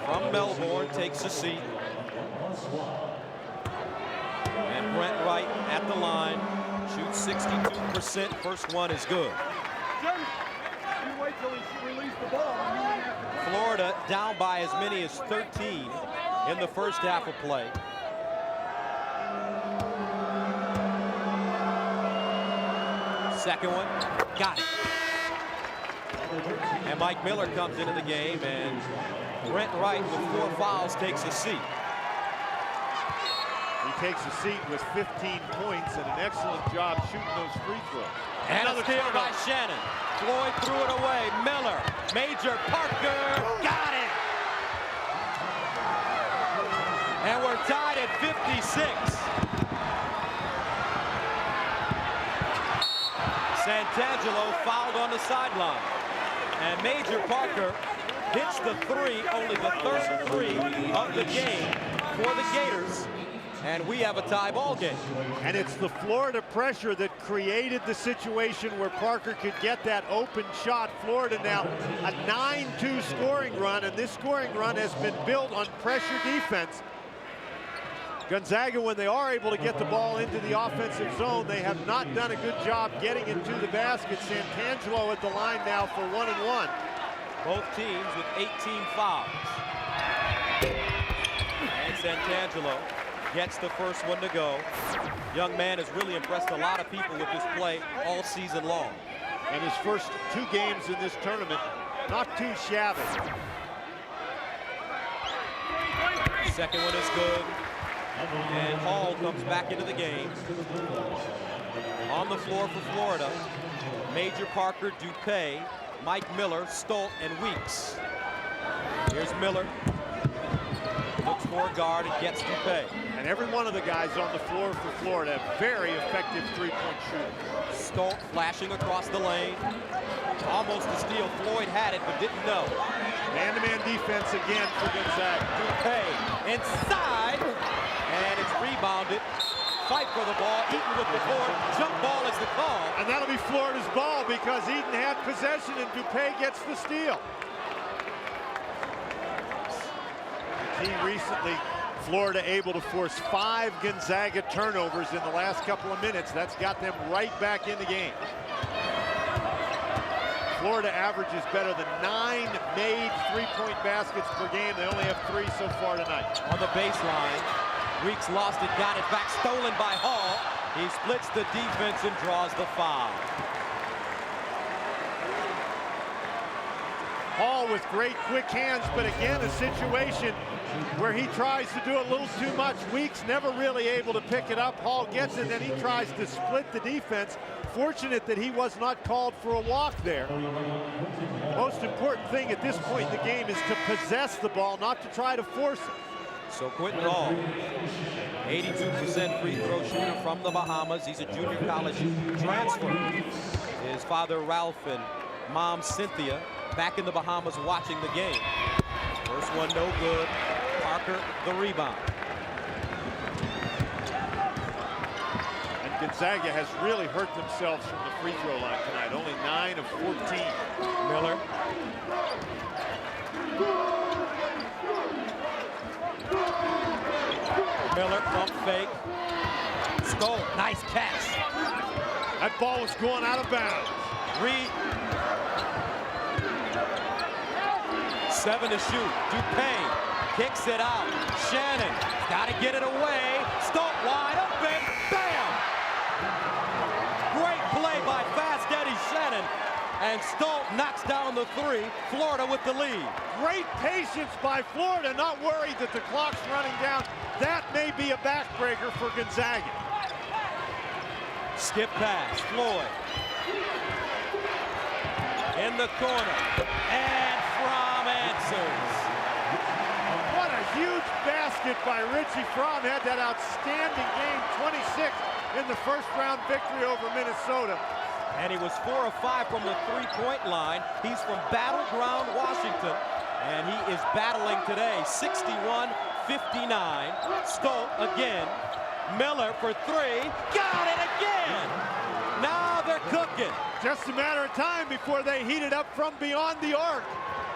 from Melbourne, takes a seat. And Brent Wright at the line, shoots 62%. First one is good. Florida down by as many as 13 in the first half of play. Second one, got it. And Mike Miller comes into the game, and Brent Wright with 4 fouls takes a seat. He takes a seat with 15 points and an excellent job shooting those free throws. And a steal by Shannon. Floyd threw it away. Miller, Major, Parker, got it! And we're tied at 56. Santangelo fouled on the sideline. And Major Parker hits the 3, only the third 3 of the game for the Gators. And we have a tie ball game. And it's the Florida pressure that created the situation where Parker could get that open shot. Florida now a 9-2 scoring run, and this scoring run has been built on pressure defense. Gonzaga, when they are able to get the ball into the offensive zone, they have not done a good job getting it to the basket. Santangelo at the line now for 1 and 1. Both teams with 18 fouls. And Santangelo gets the first one to go. Young man has really impressed a lot of people with his play all season long. And his first 2 games in this tournament, not too shabby. Second one is good. And Hall comes back into the game. On the floor for Florida, Major, Parker, Dupay, Mike Miller, Stolt, and Weeks. Here's Miller. Looks for a guard and gets Dupay. And every one of the guys on the floor for Florida, very effective three-point shooter. Stolt flashing across the lane. Almost a steal. Floyd had it, but didn't know. Man-to-man defense again for Gonzaga. Dupay inside, and it's rebounded. Fight for the ball. Eaton with the board. Jump ball is the call. And that'll be Florida's ball because Eaton had possession and Dupay gets the steal. The key recently, Florida able to force 5 Gonzaga turnovers in the last couple of minutes. That's got them right back in the game. Florida averages better than 9 made three-point baskets per game. They only have 3 so far tonight. On the baseline, Weeks lost it, got it back, stolen by Hall. He splits the defense and draws the foul. Hall with great quick hands, but again, a situation where he tries to do a little too much. Weeks never really able to pick it up. Hall gets it, then he tries to split the defense. Fortunate that he was not called for a walk there. The most important thing at this point in the game is to possess the ball, not to try to force it. So Quentin Hall, 82% free throw shooter from the Bahamas. He's a junior college transfer. His father Ralph and mom Cynthia back in the Bahamas watching the game. First one no good. Parker the rebound. And Gonzaga has really hurt themselves from the free throw line tonight. Only 9 of 14. Miller. Miller, pump fake. Stolt, nice catch. That ball was going out of bounds. Reed. 7 to shoot. Dupay kicks it out. Shannon got to get it away. Stolt wide open. Bam! Great play by fast Eddie Shannon. And Stolt knocks down the 3. Florida with the lead. Great patience by Florida, not worried that the clock's running down. That may be a backbreaker for Gonzaga. Skip pass, Floyd. In the corner, and Fromm answers. What a huge basket by Richie Fromm. Had that outstanding game, 26 in the first round victory over Minnesota. And he was 4 of 5 from the three-point line. He's from Battleground, Washington, and he is battling today. 61-59. Stolt again. Miller for 3. Got it again! Now they're cooking. Just a matter of time before they heat it up from beyond the arc.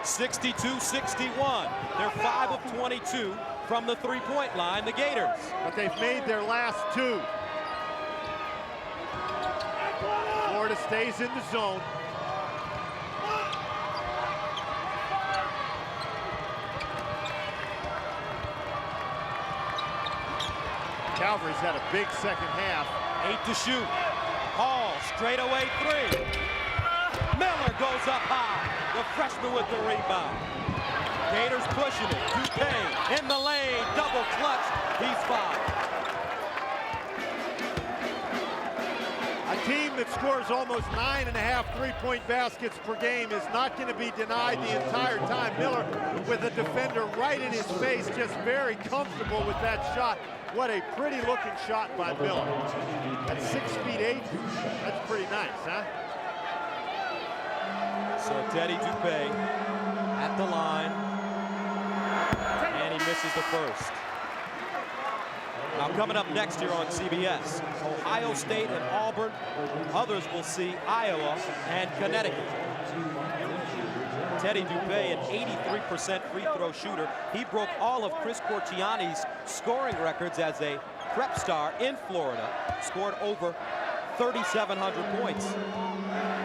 62-61. They're 5 of 22 from the three-point line, the Gators. But they've made their last 2. Florida stays in the zone. Calvary's had a big second half. 8 to shoot. Hall, straightaway 3. Miller goes up high. The freshman with the rebound. Gators pushing it. Dupay in the lane. Double clutch. He's fouled. A team that scores almost 9.5 three-point baskets per game is not going to be denied the entire time. Miller with a defender right in his face, just very comfortable with that shot. What a pretty looking shot by Miller. At 6'8", that's pretty nice, huh? So Teddy Dupay at the line, and he misses the first. Now coming up next here on CBS, Ohio State and Auburn. Others will see Iowa and Connecticut. Teddy Dupay, an 83% free throw shooter. He broke all of Chris Corchiani's scoring records as a prep star in Florida. Scored over 3,700 points.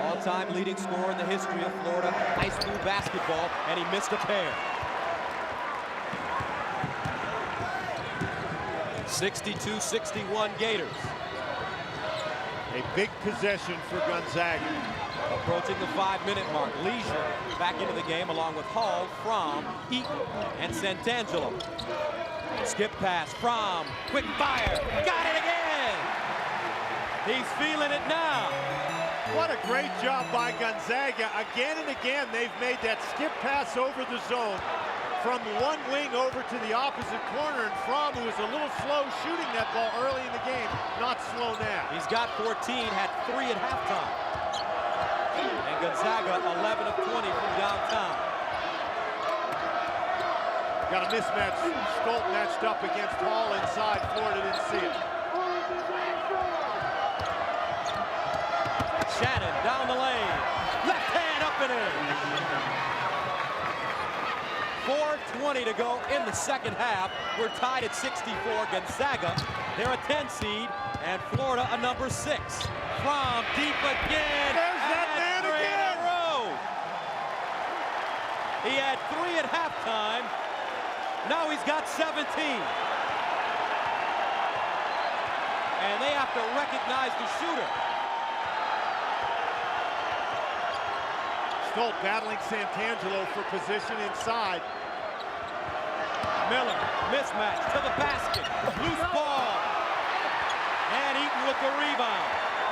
All-time leading scorer in the history of Florida high school basketball, and he missed a pair. 62-61 Gators. A big possession for Gonzaga. Approaching the 5-minute mark. Leisure back into the game along with Hall, Fromm, Eaton, and Santangelo. Skip pass, Fromm, quick fire, got it again! He's feeling it now. What a great job by Gonzaga. Again and again, they've made that skip pass over the zone from one wing over to the opposite corner. And Fromm, who was a little slow shooting that ball early in the game, not slow now. He's got 14, had 3 at halftime. And Gonzaga, 11 of 20 from downtown. Got a mismatch. Stolt matched up against Hall inside. Florida didn't see it. Shannon down the lane. Left hand up and in. 4:20 to go in the second half. We're tied at 64. Gonzaga, they're a 10 seed, and Florida a number 6. From deep again. There's that man again. In a row. He had 3 at halftime. Now he's got 17. And they have to recognize the shooter. Stolt battling Santangelo for position inside. Miller, mismatch to the basket. Loose ball. And Eaton with the rebound.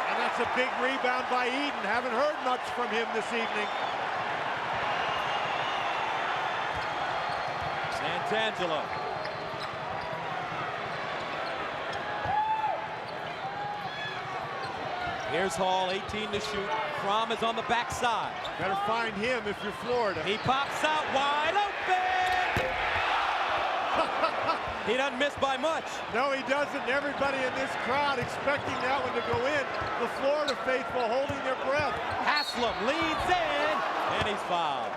And that's a big rebound by Eaton. Haven't heard much from him this evening. Santangelo. Here's Hall, 18 to shoot. Fromm is on the backside. Better find him if you're Florida. He pops out wide open. He doesn't miss by much. No, he doesn't. Everybody in this crowd expecting that one to go in. The Florida faithful holding their breath. Haslem leads in, and he's fouled.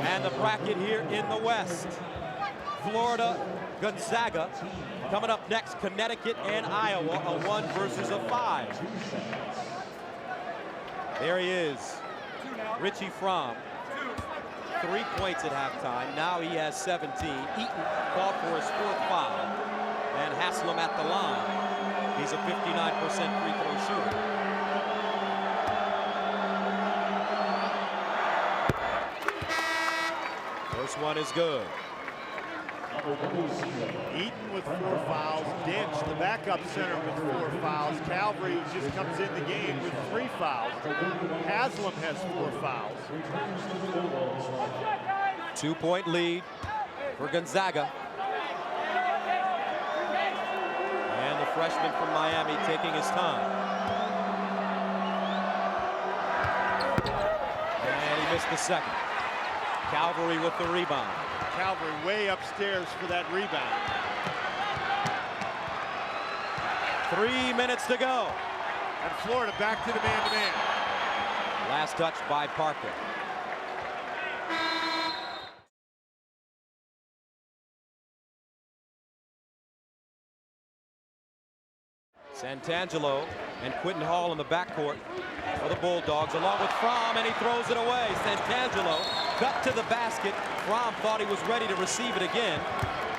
And the bracket here in the West. Florida, Gonzaga. Coming up next, Connecticut and Iowa, a 1 versus a 5. There he is, Richie Fromm. 3 points at halftime. Now he has 17. Eaton called for his 4th foul. And Haslem at the line. He's a 59% free throw shooter. First one is good. Eaton with 4 fouls. Dench, the backup center, with 4 fouls. Calvary, who just comes in the game with 3 fouls. Haslem has 4 fouls. 2-point lead for Gonzaga. And the freshman from Miami taking his time. And he missed the second. Calvary with the rebound. Calvary way upstairs for that rebound. 3 minutes to go. And Florida back to the man-to-man. Last touch by Parker. Santangelo and Quentin Hall in the backcourt for the Bulldogs, along with Fromm, and he throws it away. Santangelo cut to the basket. Fromm thought he was ready to receive it again.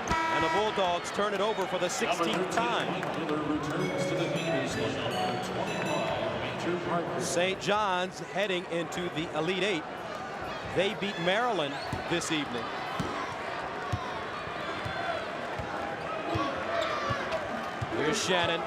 And the Bulldogs turn it over for the 16th time. St. John's heading into the Elite 8. They beat Maryland this evening. Here's Shannon.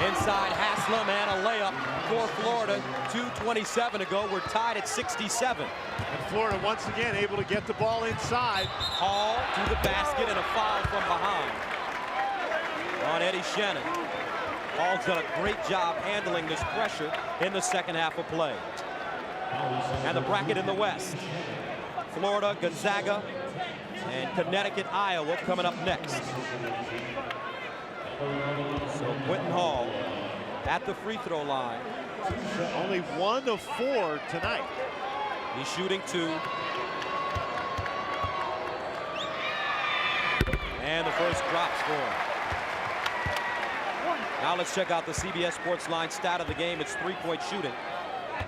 Inside Haslem, and a layup for Florida. 2:27 to go. We're tied at 67. And Florida once again able to get the ball inside. Hall to the basket, and a foul from behind on Eddie Shannon. Hall's done a great job handling this pressure in the second half of play. And the bracket in the West. Florida, Gonzaga, and Connecticut, Iowa coming up next. So Quentin Hall at the free throw line. Only 1 of 4 tonight. He's shooting 2. And the first drops for him. Now let's check out the CBS Sports Line stat of the game. It's 3-point shooting.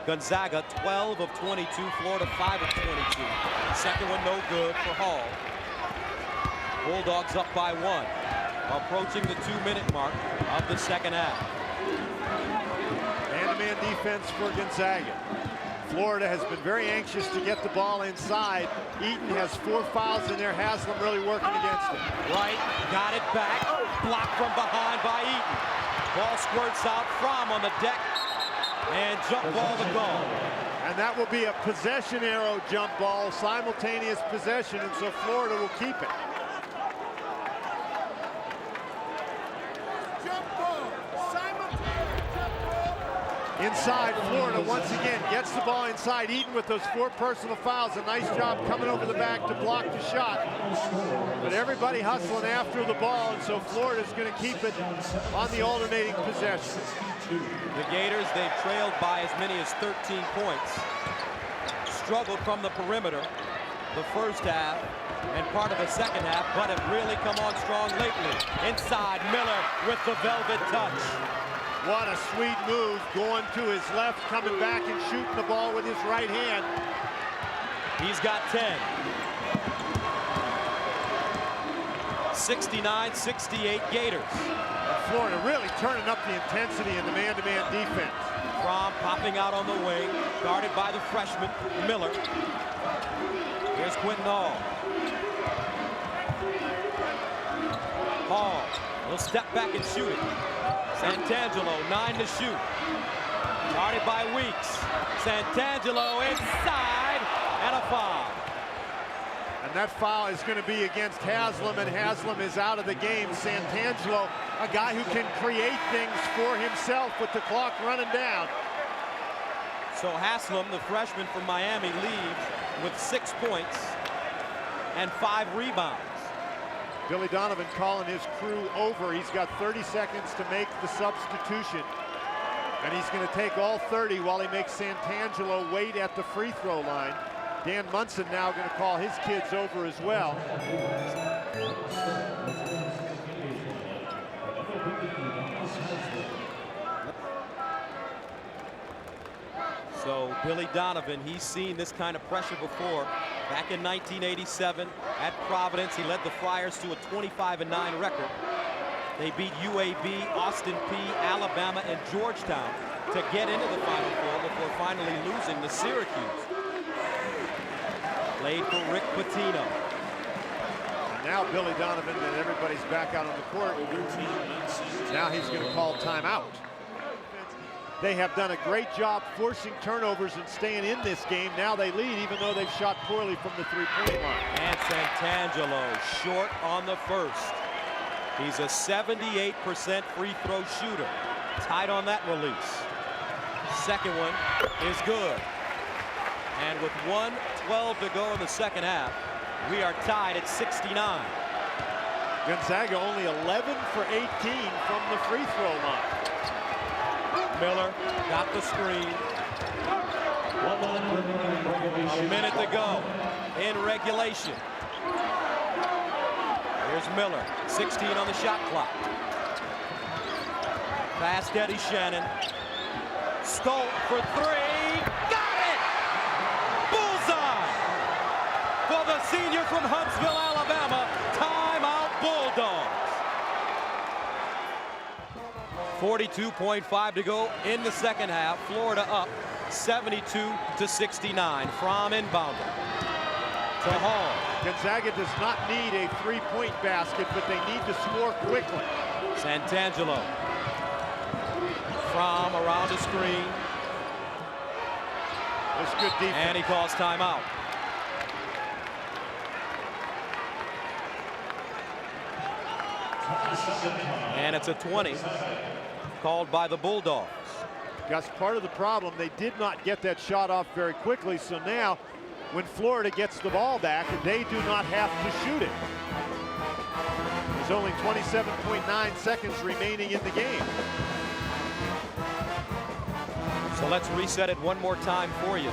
Gonzaga 12 of 22, Florida 5 of 22. Second one no good for Hall. Bulldogs up by 1. Approaching the 2-minute mark of the second half. Man-to-man defense for Gonzaga. Florida has been very anxious to get the ball inside. Eaton has 4 fouls in there. Haslem really working against it. Right, got it back. Blocked from behind by Eaton. Ball squirts out. Fromm on the deck. And jump ball to go. And that will be a possession arrow jump ball, simultaneous possession, and so Florida will keep it. Inside, Florida once again gets the ball inside. Eaton with those 4 personal fouls. A nice job coming over the back to block the shot. But everybody hustling after the ball, and so Florida's going to keep it on the alternating possessions. The Gators, they've trailed by as many as 13 points. Struggled from the perimeter the first half and part of the second half, but have really come on strong lately. Inside, Miller with the velvet touch. What a sweet move, going to his left, coming back and shooting the ball with his right hand. He's got 10. 69-68 Gators. And Florida really turning up the intensity in the man-to-man defense. Fromm popping out on the wing, guarded by the freshman, Miller. Here's Quentin Hall. Hall will step back and shoot it. Santangelo, 9 to shoot. Guarded by Weeks. Santangelo inside, and a foul. And that foul is going to be against Haslem, and Haslem is out of the game. Santangelo, a guy who can create things for himself with the clock running down. So Haslem, the freshman from Miami, leaves with 6 points and 5 rebounds. Billy Donovan calling his crew over. He's got 30 seconds to make the substitution. And he's going to take all 30 while he makes Santangelo wait at the free throw line. Dan Munson now going to call his kids over as well. So Billy Donovan, he's seen this kind of pressure before. Back in 1987 at Providence, he led the Friars to a 25-9 record. They beat UAB, Austin Peay, Alabama, and Georgetown to get into the Final Four before finally losing to Syracuse. Played for Rick Pitino. And now Billy Donovan and everybody's back out on the court. Now he's going to call timeout. They have done a great job forcing turnovers and staying in this game. Now they lead, even though they've shot poorly from the three-point line. And Santangelo short on the first. He's a 78% free throw shooter. Tight on that release. Second one is good. And with 1:12 to go in the second half, we are tied at 69. Gonzaga only 11 for 18 from the free throw line. Miller got the screen. A minute to go in regulation. Here's Miller, 16 on the shot clock. Past Eddie Shannon. Stolt for 3. Got it! Bullseye! For the senior from Huntsville, Alabama. Timeout Bulldogs. 42.5 to go in the second half. Florida up 72-69. Fromm inbounded to Hall. Gonzaga does not need a three-point basket, but they need to score quickly. Santangelo. Fromm around the screen. That's good defense. And he calls timeout. And it's a 20 called by the Bulldogs. That's part of the problem. They did not get that shot off very quickly, so now when Florida gets the ball back, they do not have to shoot it. There's only 27.9 seconds remaining in the game. So let's reset it one more time for you.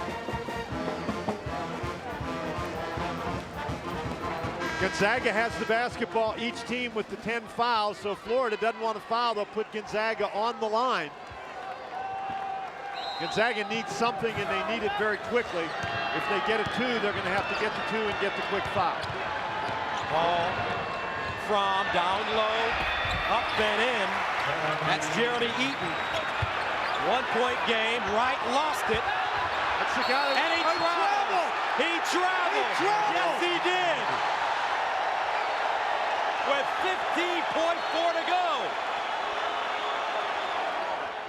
Gonzaga has the basketball, each team with the 10 fouls, so Florida doesn't want to foul. They'll put Gonzaga on the line. Gonzaga needs something, and they need it very quickly. If they get a 2, they're going to have to get the 2 and get the quick foul. Ball from down low, up and in. That's Jeremy Eaton. 1-point game. Wright lost it. That's Chicago. And he traveled. He traveled. Yes, he did. With 15.4 to go.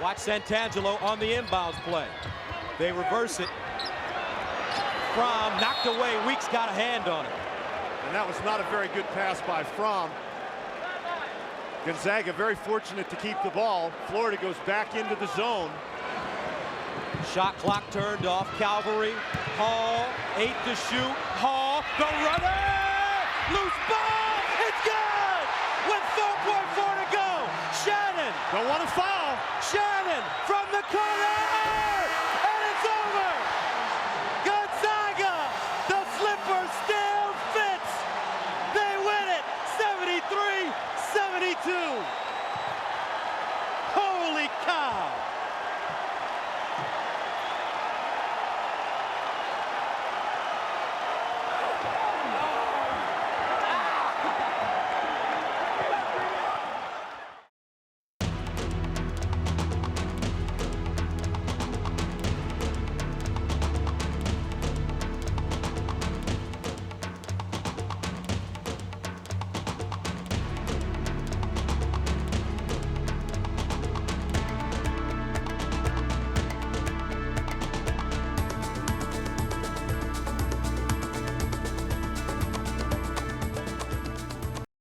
Watch Santangelo on the inbounds play. They reverse it. From knocked away. Weeks got a hand on it. And that was not a very good pass by Fromm. Gonzaga very fortunate to keep the ball. Florida goes back into the zone. Shot clock turned off. Calvary. Hall. 8 to shoot. Hall. The runner. Loose ball. It's good. With 4.4 to go. Shannon. Don't want to foul. Shannon from the corner.